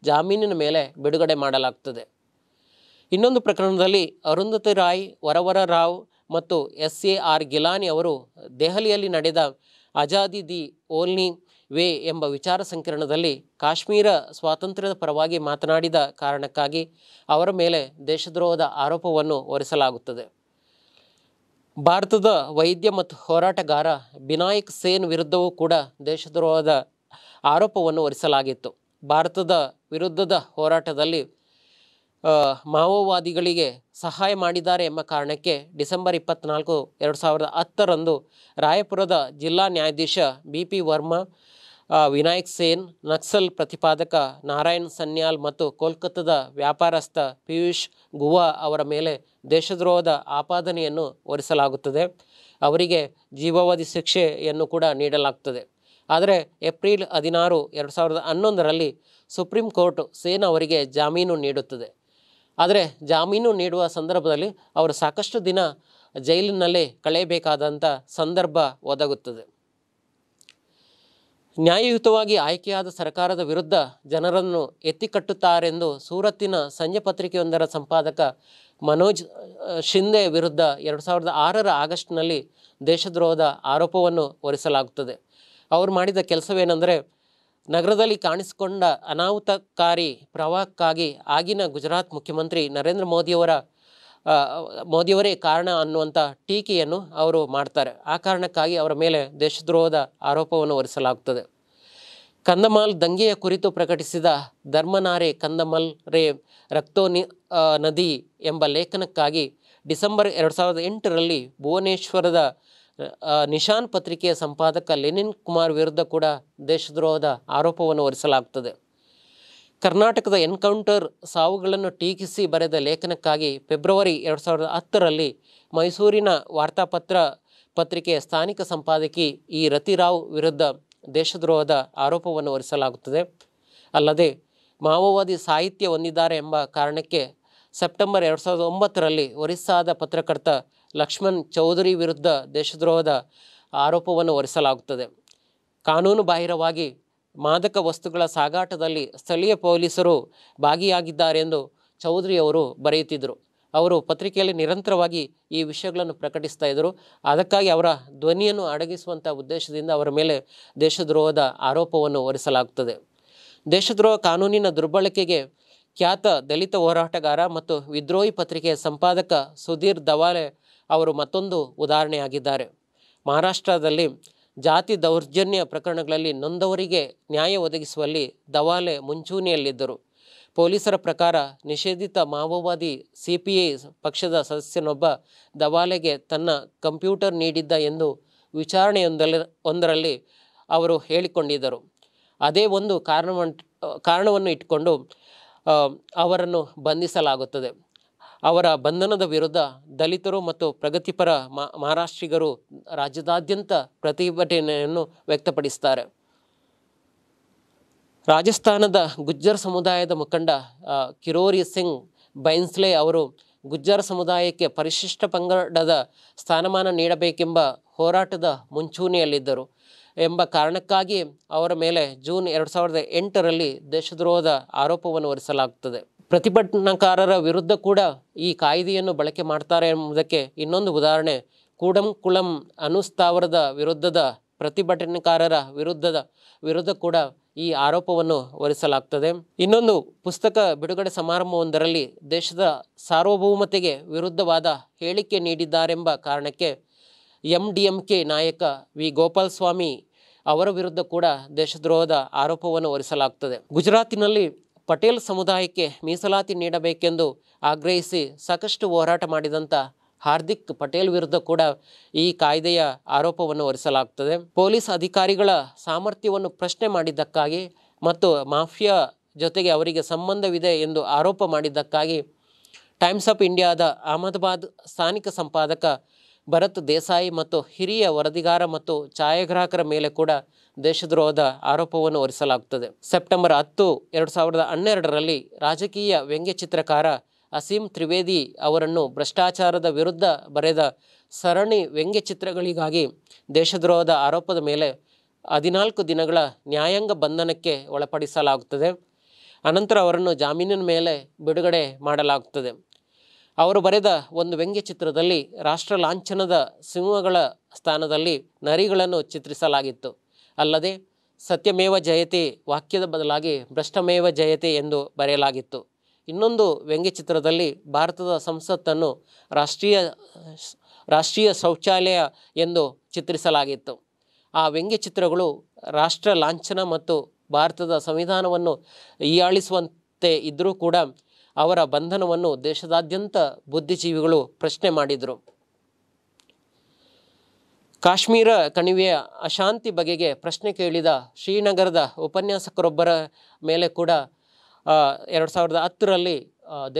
ಜಾಮೀನಿನ ಮೇಲೆ ಬಿಡುಗಡೆ ಮಾಡಲಾಗ್ತದೆ. ಇನ್ನೊಂದು ಪ್ರಕರಣದಲ್ಲಿ ಅರುಂಧತಿ ರಾಯ್, ವರವರ ರಾವ್ ಮತ್ತು SAR ಗಿಲಾನಿ ಅವರು ದೆಹಲಿಯಲ್ಲಿ ನಡೆದ ಆಜಾದಿ ದಿ ಓನ್ಲಿ ವೇ ಎಂಬ ವಿಚಾರ ಸಂಕಿರಣದಲ್ಲಿ ಕಾಶ್ಮೀರ ಸ್ವಾತಂತ್ರ್ಯದ ಪರವಾಗಿ ಮಾತನಾಡಿದ ಕಾರಣಕ್ಕಾಗಿ ಅವರ ಮೇಲೆ ದೇಶದ್ರೋಹದ ಆರೋಪವನ್ನು ಹೊರಿಸಲಾಗುತ್ತದೆ. ಭಾರತದ ವೈದ್ಯ ಮತ್ತು ಹೋರಾಟಗಾರ ಬಿನಾಯಕ್ ಸೇನ್ ವಿರುದ್ಧವೂ ಕೂಡ ದೇಶದ್ರೋಹದ ಆರೋಪವನ್ನು ಹೊರಿಸಲಾಗಿತ್ತು. ಭಾರತದ ವಿರುದ್ಧದ ಹೋರಾಟದಲ್ಲಿ ಮಾವೋವಾದಿಗಳಿಗೆ ಸಹಾಯ ಮಾಡಿದ್ದಾರೆ ಎಂಬ ಕಾರಣಕ್ಕೆ ಡಿಸೆಂಬರ್ 24, 2010 ರಾಯಪುರದ ಜಿಲ್ಲಾ ನ್ಯಾಯಾಧೀಶ BP ವರ್ಮಾ, ವಿನಾಯಕ್ ಸೇನ್, ನಕ್ಸಲ್ ಪ್ರತಿಪಾದಕ ನಾರಾಯಣ್ ಸನ್ಯಾಲ್ ಮತ್ತು ಕೋಲ್ಕತ್ತಾದ ವ್ಯಾಪಾರಸ್ಥ ಪಿಯೂಷ್ ಗುವಾ ಅವರ ಮೇಲೆ ದೇಶದ್ರೋಹದ ಆಪಾದನೆಯನ್ನು ಹೊರಿಸಲಾಗುತ್ತದೆ. ಅವರಿಗೆ ಜೀವಾವಧಿ ಶಿಕ್ಷೆಯನ್ನು ಕೂಡ ನೀಡಲಾಗ್ತದೆ. ಆದರೆ ಏಪ್ರಿಲ್ 16, 2011 ಸುಪ್ರೀಂ ಕೋರ್ಟ್ ಸೇನ್ ಅವರಿಗೆ ಜಾಮೀನು ನೀಡುತ್ತದೆ. ಆದರೆ ಜಾಮೀನು ನೀಡುವ ಸಂದರ್ಭದಲ್ಲಿ ಅವರು ಸಾಕಷ್ಟು ದಿನ ಜೈಲಿನಲ್ಲೇ ಕಳೆಯಬೇಕಾದಂಥ ಸಂದರ್ಭ ಒದಗುತ್ತದೆ. ನ್ಯಾಯಯುತವಾಗಿ ಆಯ್ಕೆಯಾದ ಸರ್ಕಾರದ ವಿರುದ್ಧ ಜನರನ್ನು ಎತ್ತಿಕಟ್ಟುತ್ತಾರೆಂದು ಸೂರತ್ತಿನ ಸಂಜೆ ಪತ್ರಿಕೆಯೊಂದರ ಸಂಪಾದಕ ಮನೋಜ್ ಶಿಂದೆ ವಿರುದ್ಧ 2006 ಆಗಸ್ಟ್ನಲ್ಲಿ ದೇಶದ್ರೋಹದ ಆರೋಪವನ್ನು ಹೊರಿಸಲಾಗುತ್ತದೆ. ಅವರು ಮಾಡಿದ ಕೆಲಸವೇನೆಂದರೆ, ನಗರದಲ್ಲಿ ಕಾಣಿಸಿಕೊಂಡ ಅನಾಹುತಕಾರಿ ಪ್ರವಾಹಕ್ಕಾಗಿ ಆಗಿನ ಗುಜರಾತ್ ಮುಖ್ಯಮಂತ್ರಿ ನರೇಂದ್ರ ಮೋದಿಯವರೇ ಕಾರಣ ಅನ್ನುವಂಥ ಟೀಕೆಯನ್ನು ಅವರು ಮಾಡ್ತಾರೆ. ಆ ಕಾರಣಕ್ಕಾಗಿ ಅವರ ಮೇಲೆ ದೇಶದ್ರೋಹದ ಆರೋಪವನ್ನು ಹೊರಿಸಲಾಗುತ್ತದೆ. ಕಂದಮಾಲ್ ದಂಗೆಯ ಕುರಿತು ಪ್ರಕಟಿಸಿದ ಧರ್ಮನಾರೆ ಕಂದಮಲ್ ರೇ ರಕ್ತೋ ನದಿ ಎಂಬ ಲೇಖನಕ್ಕಾಗಿ ಡಿಸೆಂಬರ್ 2008 ಭುವನೇಶ್ವರದ ನಿಶಾನ್ ಪತ್ರಿಕೆಯ ಸಂಪಾದಕ ಲೆನಿನ್ ಕುಮಾರ್ ವಿರುದ್ಧ ಕೂಡ ದೇಶದ್ರೋಹದ ಆರೋಪವನ್ನು ಹೊರಿಸಲಾಗುತ್ತದೆ. ಕರ್ನಾಟಕದ ಎನ್ಕೌಂಟರ್ ಸಾವುಗಳನ್ನು ಟೀಕಿಸಿ ಬರೆದ ಲೇಖನಕ್ಕಾಗಿ ಫೆಬ್ರವರಿ 2010 ಮೈಸೂರಿನ ಪತ್ರಿಕೆಯ ಸ್ಥಾನಿಕ ಸಂಪಾದಕಿ ರತಿರಾವ್ ವಿರುದ್ಧ ದೇಶದ್ರೋಹದ ಆರೋಪವನ್ನು ಹೊರಿಸಲಾಗುತ್ತದೆ. ಅಲ್ಲದೆ ಮಾವೋವಾದಿ ಸಾಹಿತ್ಯ ಹೊಂದಿದ್ದಾರೆ ಎಂಬ ಕಾರಣಕ್ಕೆ ಸೆಪ್ಟೆಂಬರ್ 2009 ಒರಿಸ್ಸಾದ ಪತ್ರಕರ್ತ ಲಕ್ಷ್ಮಣ್ ಚೌಧರಿ ವಿರುದ್ಧ ದೇಶದ್ರೋಹದ ಆರೋಪವನ್ನು ಹೊರಿಸಲಾಗುತ್ತದೆ. ಕಾನೂನು ಬಾಹಿರವಾಗಿ ಮಾದಕ ವಸ್ತುಗಳ ಸಾಗಾಟದಲ್ಲಿ ಸ್ಥಳೀಯ ಪೊಲೀಸರು ಭಾಗಿಯಾಗಿದ್ದಾರೆಂದು ಚೌಧರಿಯವರು ಬರೆಯುತ್ತಿದ್ದರು. ಅವರು ಪತ್ರಿಕೆಯಲ್ಲಿ ನಿರಂತರವಾಗಿ ಈ ವಿಷಯಗಳನ್ನು ಪ್ರಕಟಿಸ್ತಾ ಇದ್ದರು. ಅದಕ್ಕಾಗಿ ಅವರ ಧ್ವನಿಯನ್ನು ಅಡಗಿಸುವಂಥ ಉದ್ದೇಶದಿಂದ ಅವರ ಮೇಲೆ ದೇಶದ್ರೋಹದ ಆರೋಪವನ್ನು ಹೊರಿಸಲಾಗುತ್ತದೆ. ದೇಶದ್ರೋಹ ಕಾನೂನಿನ ದುರ್ಬಳಕೆಗೆ ಖ್ಯಾತ ದಲಿತ ಹೋರಾಟಗಾರ ಮತ್ತು ವಿದ್ರೋಹಿ ಪತ್ರಿಕೆಯ ಸಂಪಾದಕ ಸುಧೀರ್ ದವಾಲೆ ಅವರು ಮತ್ತೊಂದು ಉದಾಹರಣೆಯಾಗಿದ್ದಾರೆ. ಮಹಾರಾಷ್ಟ್ರದಲ್ಲಿ ಜಾತಿ ದೌರ್ಜನ್ಯ ಪ್ರಕರಣಗಳಲ್ಲಿ ನೊಂದವರಿಗೆ ನ್ಯಾಯ ಒದಗಿಸುವಲ್ಲಿ ದವಾಲೆ ಮುಂಚೂಣಿಯಲ್ಲಿದ್ದರು. ಪೊಲೀಸರ ಪ್ರಕಾರ ನಿಷೇಧಿತ ಮಾವೋವಾದಿ CPI ಪಕ್ಷದ ಸದಸ್ಯನೊಬ್ಬ ದವಾಲೆಗೆ ತನ್ನ ಕಂಪ್ಯೂಟರ್ ನೀಡಿದ್ದ ಎಂದು ವಿಚಾರಣೆಯೊಂದರಲ್ಲಿ ಅವರು ಹೇಳಿಕೊಂಡಿದ್ದರು. ಅದೇ ಒಂದು ಕಾರಣವನ್ನು ಇಟ್ಟುಕೊಂಡು ಅವರನ್ನು ಬಂಧಿಸಲಾಗುತ್ತದೆ. ಅವರ ಬಂಧನದ ವಿರುದ್ಧ ದಲಿತರು ಮತ್ತು ಪ್ರಗತಿಪರ ಮಹಾರಾಷ್ಟ್ರಿಗರು ರಾಜ್ಯದಾದ್ಯಂತ ಪ್ರತಿಭಟನೆಯನ್ನು ವ್ಯಕ್ತಪಡಿಸ್ತಾರೆ. ರಾಜಸ್ಥಾನದ ಗುಜ್ಜರ್ ಸಮುದಾಯದ ಮುಖಂಡ ಕಿರೋರಿ ಸಿಂಗ್ ಬೈನ್ಸ್ಲೆ ಅವರು ಗುಜ್ಜರ್ ಸಮುದಾಯಕ್ಕೆ ಪರಿಶಿಷ್ಟ ಪಂಗಡದ ಸ್ಥಾನಮಾನ ನೀಡಬೇಕೆಂಬ ಹೋರಾಟದ ಮುಂಚೂಣಿಯಲ್ಲಿದ್ದರು ಎಂಬ ಕಾರಣಕ್ಕಾಗಿ ಅವರ ಮೇಲೆ ಜೂನ್ 2008 ದೇಶದ್ರೋಹದ ಆರೋಪವನ್ನು ಹೊರಿಸಲಾಗುತ್ತದೆ. ಪ್ರತಿಭಟನಾಕಾರರ ವಿರುದ್ಧ ಕೂಡ ಈ ಕಾಯ್ದೆಯನ್ನು ಬಳಕೆ ಮಾಡ್ತಾರೆ ಎಂಬುದಕ್ಕೆ ಇನ್ನೊಂದು ಉದಾಹರಣೆ ಕೂಡಂಕುಳಂ ಅನುಸ್ಥಾವರದ ವಿರುದ್ಧದ ಪ್ರತಿಭಟನಾಕಾರರ ವಿರುದ್ಧ ಕೂಡ ಈ ಆರೋಪವನ್ನು ಹೊರಿಸಲಾಗ್ತದೆ. ಇನ್ನೊಂದು ಪುಸ್ತಕ ಬಿಡುಗಡೆ ಸಮಾರಂಭವೊಂದರಲ್ಲಿ ದೇಶದ ಸಾರ್ವಭೌಮತೆಗೆ ವಿರುದ್ಧವಾದ ಹೇಳಿಕೆ ನೀಡಿದ್ದಾರೆಂಬ ಕಾರಣಕ್ಕೆ MDMK ನಾಯಕ ವಿ ಗೋಪಾಲಸ್ವಾಮಿ ಅವರ ವಿರುದ್ಧ ಕೂಡ ದೇಶದ್ರೋಹದ ಆರೋಪವನ್ನು ಹೊರಿಸಲಾಗ್ತದೆ. ಗುಜರಾತಿನಲ್ಲಿ ಪಟೇಲ್ ಸಮುದಾಯಕ್ಕೆ ಮೀಸಲಾತಿ ನೀಡಬೇಕೆಂದು ಆಗ್ರಹಿಸಿ ಸಾಕಷ್ಟು ಹೋರಾಟ ಮಾಡಿದಂಥ ಹಾರ್ದಿಕ್ ಪಟೇಲ್ ವಿರುದ್ಧ ಕೂಡ ಈ ಕಾಯ್ದೆಯ ಆರೋಪವನ್ನು ಹೊರಿಸಲಾಗ್ತದೆ. ಪೊಲೀಸ್ ಅಧಿಕಾರಿಗಳ ಸಾಮರ್ಥ್ಯವನ್ನು ಪ್ರಶ್ನೆ ಮಾಡಿದ್ದಕ್ಕಾಗಿ ಮತ್ತು ಮಾಫಿಯಾ ಜೊತೆಗೆ ಅವರಿಗೆ ಸಂಬಂಧವಿದೆ ಎಂದು ಆರೋಪ ಮಾಡಿದ್ದಕ್ಕಾಗಿ ಟೈಮ್ಸ್ ಆಫ್ ಇಂಡಿಯಾದ ಅಹಮದಾಬಾದ್ ಸ್ಥಾನಿಕ ಸಂಪಾದಕ ಭರತ್ ದೇಸಾಯಿ ಮತ್ತು ಹಿರಿಯ ವರದಿಗಾರ ಮತ್ತು ಛಾಯಾಗ್ರಾಹಕರ ಮೇಲೆ ಕೂಡ ದೇಶದ್ರೋಹದ ಆರೋಪವನ್ನು ಹೊರಿಸಲಾಗುತ್ತದೆ. ಸೆಪ್ಟೆಂಬರ್ 10, 2012ರಲ್ಲಿ ರಾಜಕೀಯ ವ್ಯಂಗ್ಯಚಿತ್ರಕಾರ ಅಸೀಮ್ ತ್ರಿವೇದಿ ಅವರನ್ನು ಭ್ರಷ್ಟಾಚಾರದ ವಿರುದ್ಧ ಬರೆದ ಸರಣಿ ವ್ಯಂಗ್ಯಚಿತ್ರಗಳಿಗಾಗಿ ದೇಶದ್ರೋಹದ ಆರೋಪದ ಮೇಲೆ 14 ದಿನಗಳ ನ್ಯಾಯಾಂಗ ಬಂಧನಕ್ಕೆ ಒಳಪಡಿಸಲಾಗುತ್ತದೆ. ಅನಂತರ ಅವರನ್ನು ಜಾಮೀನಿನ ಮೇಲೆ ಬಿಡುಗಡೆ ಮಾಡಲಾಗುತ್ತದೆ. ಅವರು ಬರೆದ ಒಂದು ವ್ಯಂಗ್ಯಚಿತ್ರದಲ್ಲಿ ರಾಷ್ಟ್ರ ಲಾಂಛನದ ಸಿಂಹಗಳ ಸ್ಥಾನದಲ್ಲಿ ನರಿಗಳನ್ನು ಚಿತ್ರಿಸಲಾಗಿತ್ತು. ಅಲ್ಲದೆ ಸತ್ಯಮೇವ ಜಯತೆ ವಾಕ್ಯದ ಬದಲಾಗಿ ಭ್ರಷ್ಟಮೇವ ಜಯತೆ ಎಂದು ಬರೆಯಲಾಗಿತ್ತು. ಇನ್ನೊಂದು ವ್ಯಂಗ್ಯಚಿತ್ರದಲ್ಲಿ ಭಾರತದ ಸಂಸತ್ತನ್ನು ರಾಷ್ಟ್ರೀಯ ಶೌಚಾಲಯ ಎಂದು ಚಿತ್ರಿಸಲಾಗಿತ್ತು. ಆ ವ್ಯಂಗ್ಯಚಿತ್ರಗಳು ರಾಷ್ಟ್ರ ಲಾಂಛನ ಮತ್ತು ಭಾರತದ ಸಂವಿಧಾನವನ್ನು ಹೀಯಾಳಿಸುವಂತೆ ಇದ್ದರೂ ಕೂಡ ಅವರ ಬಂಧನವನ್ನು ದೇಶದಾದ್ಯಂತ ಬುದ್ಧಿಜೀವಿಗಳು ಪ್ರಶ್ನೆ ಮಾಡಿದರು. ಕಾಶ್ಮೀರ ಕಣಿವೆಯ ಅಶಾಂತಿ ಬಗೆಗೆ ಪ್ರಶ್ನೆ ಕೇಳಿದ ಶ್ರೀನಗರದ ಉಪನ್ಯಾಸಕರೊಬ್ಬರ ಮೇಲೆ ಕೂಡ 2010ರಲ್ಲಿ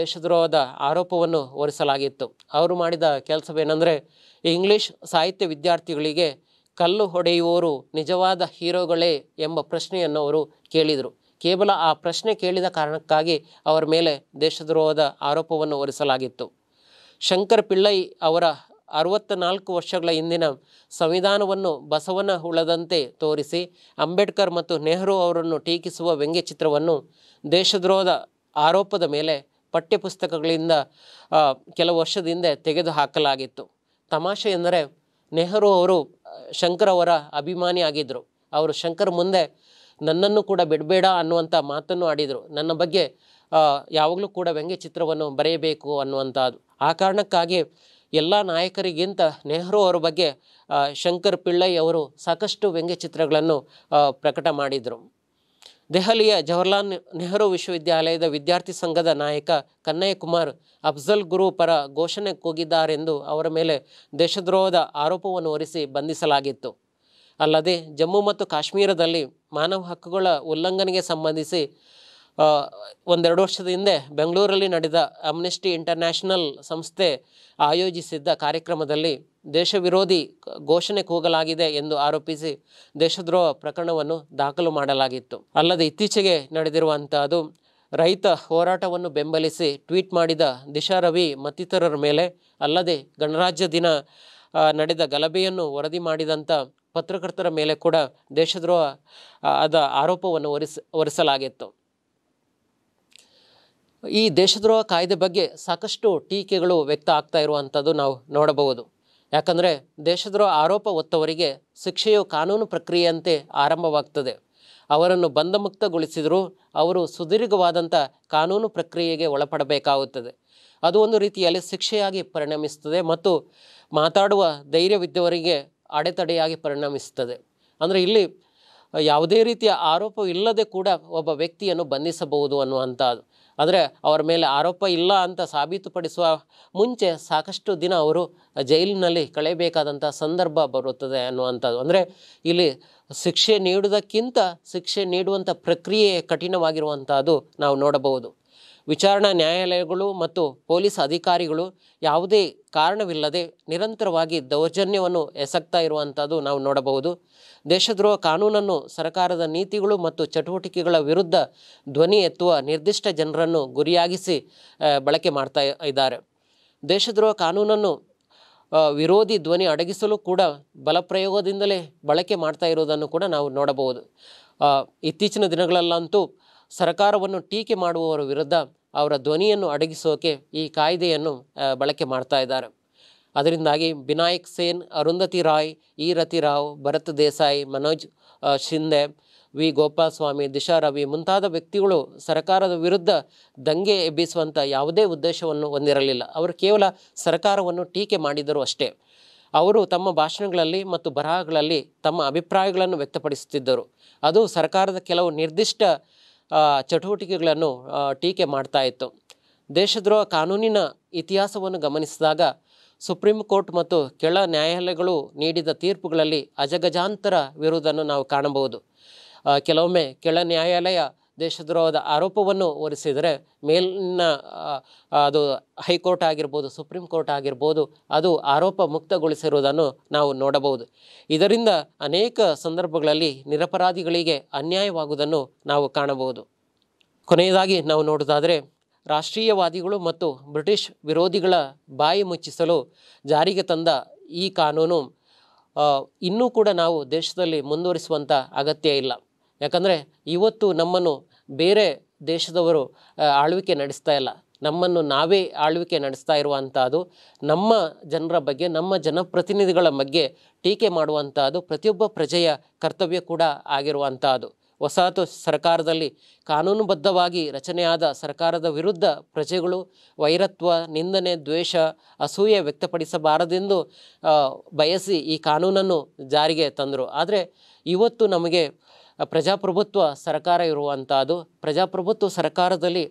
ದೇಶದ್ರೋಹದ ಆರೋಪವನ್ನು ಹೊರಿಸಲಾಗಿತ್ತು. ಅವರು ಮಾಡಿದ ಕೆಲಸವೇನೆಂದರೆ ಇಂಗ್ಲೀಷ್ ಸಾಹಿತ್ಯ ವಿದ್ಯಾರ್ಥಿಗಳಿಗೆ ಕಲ್ಲು ಹೊಡೆಯುವವರು ನಿಜವಾದ ಹೀರೋಗಳೇ ಎಂಬ ಪ್ರಶ್ನೆಯನ್ನು ಅವರು ಕೇಳಿದರು. ಕೇವಲ ಆ ಪ್ರಶ್ನೆ ಕೇಳಿದ ಕಾರಣಕ್ಕಾಗಿ ಅವರ ಮೇಲೆ ದೇಶದ್ರೋಹದ ಆರೋಪವನ್ನು ಹೊರಿಸಲಾಗಿತ್ತು. ಶಂಕರ್ ಪಿಳ್ಳೈ ಅವರ 64 ವರ್ಷಗಳ ಹಿಂದಿನ ಸಂವಿಧಾನವನ್ನು ಬಸವನ ಹುಳದಂತೆ ತೋರಿಸಿ ಅಂಬೇಡ್ಕರ್ ಮತ್ತು ನೆಹರು ಅವರನ್ನು ಟೀಕಿಸುವ ವ್ಯಂಗ್ಯಚಿತ್ರವನ್ನು ದೇಶದ್ರೋಹದ ಆರೋಪದ ಮೇಲೆ ಪಠ್ಯಪುಸ್ತಕಗಳಿಂದ ಕೆಲವು ವರ್ಷದ ಹಿಂದೆ ತೆಗೆದು ಹಾಕಲಾಗಿತ್ತು. ತಮಾಷೆ ಎಂದರೆ ನೆಹರು ಅವರು ಶಂಕರ್ ಅವರ ಅಭಿಮಾನಿ ಆಗಿದ್ದರು. ಅವರು ಶಂಕರ್ ಮುಂದೆ ನನ್ನನ್ನು ಕೂಡ ಬಿಡಬೇಡ ಅನ್ನುವಂಥ ಮಾತನ್ನು ಆಡಿದರು. ನನ್ನ ಬಗ್ಗೆ ಯಾವಾಗಲೂ ಕೂಡ ವ್ಯಂಗ್ಯಚಿತ್ರವನ್ನು ಬರೆಯಬೇಕು ಅನ್ನುವಂಥದ್ದು. ಆ ಕಾರಣಕ್ಕಾಗಿ ಎಲ್ಲ ನಾಯಕರಿಗಿಂತ ನೆಹರು ಅವರ ಬಗ್ಗೆ ಶಂಕರ್ ಪಿಳ್ಳೈ ಅವರು ಸಾಕಷ್ಟು ವ್ಯಂಗ್ಯಚಿತ್ರಗಳನ್ನು ಪ್ರಕಟ ಮಾಡಿದರು. ದೆಹಲಿಯ ಜವಾಹರ್ಲಾಲ್ ನೆಹರು ವಿಶ್ವವಿದ್ಯಾಲಯದ ವಿದ್ಯಾರ್ಥಿ ಸಂಘದ ನಾಯಕ ಕನ್ನಯ್ಯ ಕುಮಾರ್ ಅಫ್ಜಲ್ ಗುರು ಪರ ಘೋಷಣೆ ಕೂಗಿದ್ದಾರೆಂದು ಅವರ ಮೇಲೆ ದೇಶದ್ರೋಹದ ಆರೋಪವನ್ನು ಹೊರಿಸಿ ಬಂಧಿಸಲಾಗಿತ್ತು. ಅಲ್ಲದೆ ಜಮ್ಮು ಮತ್ತು ಕಾಶ್ಮೀರದಲ್ಲಿ ಮಾನವ ಹಕ್ಕುಗಳ ಉಲ್ಲಂಘನೆಗೆ ಸಂಬಂಧಿಸಿ 1-2 ವರ್ಷದ ಹಿಂದೆ ಬೆಂಗಳೂರಲ್ಲಿ ನಡೆದ ಅಮ್ನೆಸ್ಟಿ ಇಂಟರ್ನ್ಯಾಷನಲ್ ಸಂಸ್ಥೆ ಆಯೋಜಿಸಿದ್ದ ಕಾರ್ಯಕ್ರಮದಲ್ಲಿ ದೇಶ ವಿರೋಧಿ ಘೋಷಣೆ ಕೂಗಲಾಗಿದೆ ಎಂದು ಆರೋಪಿಸಿ ದೇಶದ್ರೋಹ ಪ್ರಕರಣವನ್ನು ದಾಖಲು ಮಾಡಲಾಗಿತ್ತು. ಅಲ್ಲದೆ ಇತ್ತೀಚೆಗೆ ನಡೆದಿರುವಂತಹದ್ದು ರೈತ ಹೋರಾಟವನ್ನು ಬೆಂಬಲಿಸಿ ಟ್ವೀಟ್ ಮಾಡಿದ ದಿಶಾ ರವಿ ಮತ್ತಿತರರ ಮೇಲೆ, ಅಲ್ಲದೆ ಗಣರಾಜ್ಯ ದಿನ ನಡೆದ ಗಲಭೆಯನ್ನು ವರದಿ ಮಾಡಿದಂಥ ಪತ್ರಕರ್ತರ ಮೇಲೆ ಕೂಡ ದೇಶದ್ರೋಹದ ಆರೋಪವನ್ನು ಹೊರಿಸಲಾಗಿತ್ತು. ಈ ದೇಶದ್ರೋಹ ಕಾಯ್ದೆ ಬಗ್ಗೆ ಸಾಕಷ್ಟು ಟೀಕೆಗಳು ವ್ಯಕ್ತ ಆಗ್ತಾ ಇರುವಂಥದ್ದು ನಾವು ನೋಡಬಹುದು. ಯಾಕಂದರೆ ದೇಶದ್ರೋಹ ಆರೋಪ ಹೊತ್ತವರಿಗೆ ಶಿಕ್ಷೆಯು ಕಾನೂನು ಪ್ರಕ್ರಿಯೆಯಂತೆ ಆರಂಭವಾಗ್ತದೆ. ಅವರನ್ನು ಬಂಧಮುಕ್ತಗೊಳಿಸಿದರೂ ಅವರು ಸುದೀರ್ಘವಾದಂಥ ಕಾನೂನು ಪ್ರಕ್ರಿಯೆಗೆ ಒಳಪಡಬೇಕಾಗುತ್ತದೆ. ಅದು ಒಂದು ರೀತಿಯಲ್ಲಿ ಶಿಕ್ಷೆಯಾಗಿ ಪರಿಣಮಿಸ್ತದೆ ಮತ್ತು ಮಾತಾಡುವ ಧೈರ್ಯವಿದ್ದವರಿಗೆ ಅಡೆತಡೆಯಾಗಿ ಪರಿಣಮಿಸ್ತದೆ. ಅಂದರೆ ಇಲ್ಲಿ ಯಾವುದೇ ರೀತಿಯ ಆರೋಪ ಇಲ್ಲದೆ ಕೂಡ ಒಬ್ಬ ವ್ಯಕ್ತಿಯನ್ನು ಬಂಧಿಸಬಹುದು ಅನ್ನುವಂಥದ್ದು. ಆದರೆ ಅವರ ಮೇಲೆ ಆರೋಪ ಇಲ್ಲ ಅಂತ ಸಾಬೀತುಪಡಿಸುವ ಮುಂಚೆ ಸಾಕಷ್ಟು ದಿನ ಅವರು ಜೈಲಿನಲ್ಲಿ ಕಳೆಯಬೇಕಾದಂಥ ಸಂದರ್ಭ ಬರುತ್ತದೆ ಅನ್ನುವಂಥದ್ದು. ಅಂದರೆ ಇಲ್ಲಿ ಶಿಕ್ಷೆ ನೀಡುವುದಕ್ಕಿಂತ ಶಿಕ್ಷೆ ನೀಡುವಂಥ ಪ್ರಕ್ರಿಯೆ ಕಠಿಣವಾಗಿರುವಂಥದ್ದು ನಾವು ನೋಡಬಹುದು. ವಿಚಾರಣಾ ನ್ಯಾಯಾಲಯಗಳು ಮತ್ತು ಪೊಲೀಸ್ ಅಧಿಕಾರಿಗಳು ಯಾವುದೇ ಕಾರಣವಿಲ್ಲದೆ ನಿರಂತರವಾಗಿ ದೌರ್ಜನ್ಯವನ್ನು ಎಸಗ್ತಾ ಇರುವಂಥದ್ದು ನಾವು ನೋಡಬಹುದು. ದೇಶದ್ರೋಹ ಕಾನೂನನ್ನು ಸರ್ಕಾರದ ನೀತಿಗಳು ಮತ್ತು ಚಟುವಟಿಕೆಗಳ ವಿರುದ್ಧ ಧ್ವನಿ ಎತ್ತುವ ನಿರ್ದಿಷ್ಟ ಜನರನ್ನು ಗುರಿಯಾಗಿಸಿ ಬಳಕೆ ಮಾಡ್ತಾ ಇದ್ದಾರೆ. ದೇಶದ್ರೋಹ ಕಾನೂನನ್ನು ವಿರೋಧಿ ಧ್ವನಿ ಅಡಗಿಸಲು ಕೂಡ ಬಲಪ್ರಯೋಗದಿಂದಲೇ ಬಳಕೆ ಮಾಡ್ತಾ ಇರೋದನ್ನು ಕೂಡ ನಾವು ನೋಡಬಹುದು. ಇತ್ತೀಚಿನ ದಿನಗಳಲ್ಲಂತೂ ಸರ್ಕಾರವನ್ನು ಟೀಕೆ ಮಾಡುವವರ ವಿರುದ್ಧ ಅವರ ಧ್ವನಿಯನ್ನು ಅಡಗಿಸೋಕೆ ಈ ಕಾಯ್ದೆಯನ್ನು ಬಳಕೆ ಮಾಡ್ತಾ ಇದ್ದಾರೆ. ಅದರಿಂದಾಗಿ ಬಿನಾಯಕ್ ಸೇನ್, ಅರುಂಧತಿ ರಾಯ್, ಇ ರತಿ ರಾವ್, ಭರತ್ ದೇಸಾಯಿ, ಮನೋಜ್ ಶಿಂದೆ, ವಿ ಗೋಪಾಲಸ್ವಾಮಿ, ದಿಶಾ ರವಿ ಮುಂತಾದ ವ್ಯಕ್ತಿಗಳು ಸರ್ಕಾರದ ವಿರುದ್ಧ ದಂಗೆ ಎಬ್ಬಿಸುವಂಥ ಯಾವುದೇ ಉದ್ದೇಶವನ್ನು ಹೊಂದಿರಲಿಲ್ಲ. ಅವರು ಕೇವಲ ಸರ್ಕಾರವನ್ನು ಟೀಕೆ ಮಾಡಿದರು ಅಷ್ಟೇ. ಅವರು ತಮ್ಮ ಭಾಷಣಗಳಲ್ಲಿ ಮತ್ತು ಬರಹಗಳಲ್ಲಿ ತಮ್ಮ ಅಭಿಪ್ರಾಯಗಳನ್ನು ವ್ಯಕ್ತಪಡಿಸುತ್ತಿದ್ದರು. ಅದು ಸರ್ಕಾರದ ಕೆಲವು ನಿರ್ದಿಷ್ಟ ಚಟುವಟಿಕೆಗಳನ್ನು ಟೀಕೆ ಮಾಡ್ತಾ ಇತ್ತು. ದೇಶದ್ರೋಹ ಕಾನೂನಿನ ಇತಿಹಾಸವನ್ನು ಗಮನಿಸಿದಾಗ ಸುಪ್ರೀಂ ಕೋರ್ಟ್ ಮತ್ತು ಕೆಳ ನ್ಯಾಯಾಲಯಗಳು ನೀಡಿದ ತೀರ್ಪುಗಳಲ್ಲಿ ಅಜಗಜಾಂತರ ವಿರುವುದನ್ನು ನಾವು ಕಾಣಬಹುದು. ಕೆಲವೊಮ್ಮೆ ಕೆಳ ನ್ಯಾಯಾಲಯ ದೇಶದ್ರೋಹದ ಆರೋಪವನ್ನು ಹೊರಿಸಿದರೆ ಮೇಲಿನ ಅದು ಹೈಕೋರ್ಟ್ ಆಗಿರ್ಬೋದು, ಸುಪ್ರೀಂ ಕೋರ್ಟ್ ಆಗಿರ್ಬೋದು, ಅದು ಆರೋಪ ಮುಕ್ತಗೊಳಿಸಿರುವುದನ್ನು ನಾವು ನೋಡಬಹುದು. ಇದರಿಂದ ಅನೇಕ ಸಂದರ್ಭಗಳಲ್ಲಿ ನಿರಪರಾಧಿಗಳಿಗೆ ಅನ್ಯಾಯವಾಗುವುದನ್ನು ನಾವು ಕಾಣಬಹುದು. ಕೊನೆಯದಾಗಿ ನಾವು ನೋಡೋದಾದರೆ, ರಾಷ್ಟ್ರೀಯವಾದಿಗಳು ಮತ್ತು ಬ್ರಿಟಿಷ್ ವಿರೋಧಿಗಳ ಬಾಯಿ ಮುಚ್ಚಿಸಲು ಜಾರಿಗೆ ತಂದ ಈ ಕಾನೂನು ಇನ್ನೂ ಕೂಡ ನಾವು ದೇಶದಲ್ಲಿ ಮುಂದುವರಿಸುವಂಥ ಅಗತ್ಯ ಇಲ್ಲ. ಯಾಕಂದರೆ ಇವತ್ತು ನಮ್ಮನ್ನು ಬೇರೆ ದೇಶದವರು ಆಳ್ವಿಕೆ ನಡೆಸ್ತಾ ಇಲ್ಲ, ನಮ್ಮನ್ನು ನಾವೇ ಆಳ್ವಿಕೆ ನಡೆಸ್ತಾ ಇರುವಂಥದ್ದು. ನಮ್ಮ ಜನರ ಬಗ್ಗೆ, ನಮ್ಮ ಜನಪ್ರತಿನಿಧಿಗಳ ಬಗ್ಗೆ ಟೀಕೆ ಮಾಡುವಂಥದ್ದು ಪ್ರತಿಯೊಬ್ಬ ಪ್ರಜೆಯ ಕರ್ತವ್ಯ ಕೂಡ ಆಗಿರುವಂಥದ್ದು. ವಸಾಹತು ಸರ್ಕಾರದಲ್ಲಿ ಕಾನೂನುಬದ್ಧವಾಗಿ ರಚನೆಯಾದ ಸರ್ಕಾರದ ವಿರುದ್ಧ ಪ್ರಜೆಗಳು ವೈರತ್ವ, ನಿಂದನೆ, ದ್ವೇಷ, ಅಸೂಯೆ ವ್ಯಕ್ತಪಡಿಸಬಾರದೆಂದು ಬಯಸಿ ಈ ಕಾನೂನನ್ನು ಜಾರಿಗೆ ತಂದರು. ಆದರೆ ಇವತ್ತು ನಮಗೆ ಪ್ರಜಾಪ್ರಭುತ್ವ ಸರ್ಕಾರ ಇರುವಂಥದ್ದು. ಪ್ರಜಾಪ್ರಭುತ್ವ ಸರ್ಕಾರದಲ್ಲಿ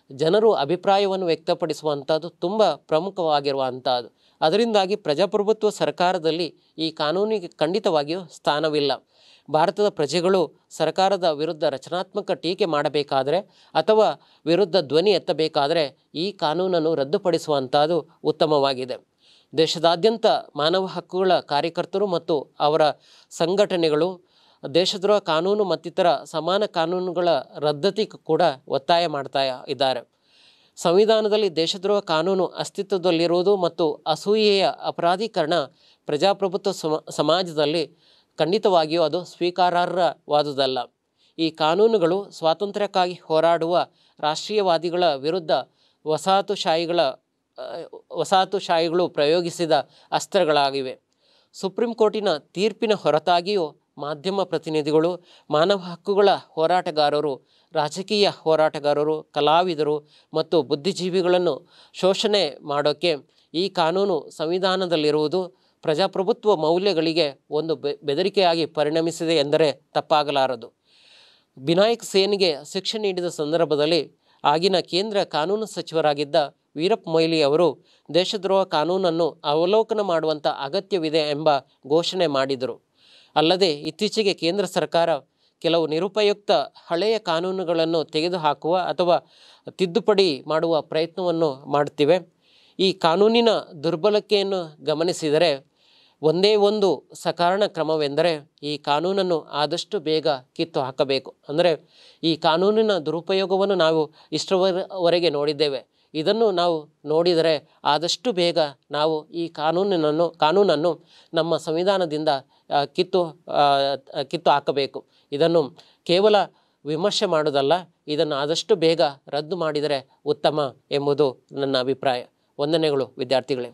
ಜನರು ಅಭಿಪ್ರಾಯವನ್ನು ವ್ಯಕ್ತಪಡಿಸುವಂಥದ್ದು ತುಂಬ ಪ್ರಮುಖವಾಗಿರುವಂಥದ್ದು. ಅದರಿಂದಾಗಿ ಪ್ರಜಾಪ್ರಭುತ್ವ ಸರ್ಕಾರದಲ್ಲಿ ಈ ಕಾನೂನಿಗೆ ಖಂಡಿತವಾಗಿಯೂ ಸ್ಥಾನವಿಲ್ಲ. ಭಾರತದ ಪ್ರಜೆಗಳು ಸರ್ಕಾರದ ವಿರುದ್ಧ ರಚನಾತ್ಮಕ ಟೀಕೆ ಮಾಡಬೇಕಾದರೆ ಅಥವಾ ವಿರುದ್ಧ ಧ್ವನಿ ಎತ್ತಬೇಕಾದರೆ ಈ ಕಾನೂನನ್ನು ರದ್ದುಪಡಿಸುವಂಥದ್ದು ಉತ್ತಮವಾಗಿದೆ. ದೇಶದಾದ್ಯಂತ ಮಾನವ ಹಕ್ಕುಗಳ ಕಾರ್ಯಕರ್ತರು ಮತ್ತು ಅವರ ಸಂಘಟನೆಗಳು ದೇಶದ್ರೋಹ ಕಾನೂನು ಮತ್ತಿತರ ಸಮಾನ ಕಾನೂನುಗಳ ರದ್ದತಿಗೆ ಕೂಡ ಒತ್ತಾಯ ಮಾಡ್ತಾ ಇದ್ದಾರೆ. ಸಂವಿಧಾನದಲ್ಲಿ ದೇಶದ್ರೋಹ ಕಾನೂನು ಅಸ್ತಿತ್ವದಲ್ಲಿರುವುದು ಮತ್ತು ಅಸೂಯೆಯ ಅಪರಾಧೀಕರಣ ಪ್ರಜಾಪ್ರಭುತ್ವ ಸಮಾಜದಲ್ಲಿ ಖಂಡಿತವಾಗಿಯೂ ಅದು ಸ್ವೀಕಾರಾರ್ಹವಾದುದಲ್ಲ. ಈ ಕಾನೂನುಗಳು ಸ್ವಾತಂತ್ರ್ಯಕ್ಕಾಗಿ ಹೋರಾಡುವ ರಾಷ್ಟ್ರೀಯವಾದಿಗಳ ವಿರುದ್ಧ ವಸಾಹತುಶಾಹಿಗಳು ಪ್ರಯೋಗಿಸಿದ ಅಸ್ತ್ರಗಳಾಗಿವೆ. ಸುಪ್ರೀಂ ಕೋರ್ಟಿನ ತೀರ್ಪಿನ ಹೊರತಾಗಿಯೂ ಮಾಧ್ಯಮ ಪ್ರತಿನಿಧಿಗಳು, ಮಾನವ ಹಕ್ಕುಗಳ ಹೋರಾಟಗಾರರು, ರಾಜಕೀಯ ಹೋರಾಟಗಾರರು, ಕಲಾವಿದರು ಮತ್ತು ಬುದ್ಧಿಜೀವಿಗಳನ್ನು ಶೋಷಣೆ ಮಾಡೋಕ್ಕೆ ಈ ಕಾನೂನು ಸಂವಿಧಾನದಲ್ಲಿರುವುದು ಪ್ರಜಾಪ್ರಭುತ್ವ ಮೌಲ್ಯಗಳಿಗೆ ಒಂದು ಬೆದರಿಕೆಯಾಗಿ ಪರಿಣಮಿಸಿದೆ ಎಂದರೆ ತಪ್ಪಾಗಲಾರದು. ಬಿನಾಯಕ್ ಸೇನ್ಗೆ ಶಿಕ್ಷೆ ನೀಡಿದ ಸಂದರ್ಭದಲ್ಲಿ ಆಗಿನ ಕೇಂದ್ರ ಕಾನೂನು ಸಚಿವರಾಗಿದ್ದ ವೀರಪ್ಪ ಮೊಯ್ಲಿ ಅವರು ದೇಶದ್ರೋಹ ಕಾನೂನನ್ನು ಅವಲೋಕನ ಮಾಡುವಂಥ ಅಗತ್ಯವಿದೆ ಎಂಬ ಘೋಷಣೆ ಮಾಡಿದರು. ಅಲ್ಲದೆ ಇತ್ತೀಚೆಗೆ ಕೇಂದ್ರ ಸರ್ಕಾರ ಕೆಲವು ನಿರುಪಯುಕ್ತ ಹಳೆಯ ಕಾನೂನುಗಳನ್ನು ತೆಗೆದುಹಾಕುವ ಅಥವಾ ತಿದ್ದುಪಡಿ ಮಾಡುವ ಪ್ರಯತ್ನವನ್ನು ಮಾಡುತ್ತಿವೆ. ಈ ಕಾನೂನಿನ ದುರ್ಬಳಕೆಯನ್ನು ಗಮನಿಸಿದರೆ ಒಂದೇ ಒಂದು ಸಕಾರಣ ಕ್ರಮವೆಂದರೆ ಈ ಕಾನೂನನ್ನು ಆದಷ್ಟು ಬೇಗ ಕಿತ್ತು ಹಾಕಬೇಕು. ಅಂದರೆ ಈ ಕಾನೂನಿನ ದುರುಪಯೋಗವನ್ನು ನಾವು ಇಷ್ಟರವರೆಗೆ ನೋಡಿದ್ದೇವೆ. ಇದನ್ನು ನಾವು ನೋಡಿದರೆ ಆದಷ್ಟು ಬೇಗ ನಾವು ಈ ಕಾನೂನನ್ನು ನಮ್ಮ ಸಂವಿಧಾನದಿಂದ ಕಿತ್ತು ಹಾಕಬೇಕು. ಇದನ್ನು ಕೇವಲ ವಿಮರ್ಶೆ ಮಾಡೋದಲ್ಲ, ಇದನ್ನು ಆದಷ್ಟು ಬೇಗ ರದ್ದು ಮಾಡಿದರೆ ಉತ್ತಮ ಎಂಬುದು ನನ್ನ ಅಭಿಪ್ರಾಯ. ವಂದನೆಗಳು ವಿದ್ಯಾರ್ಥಿಗಳೇ.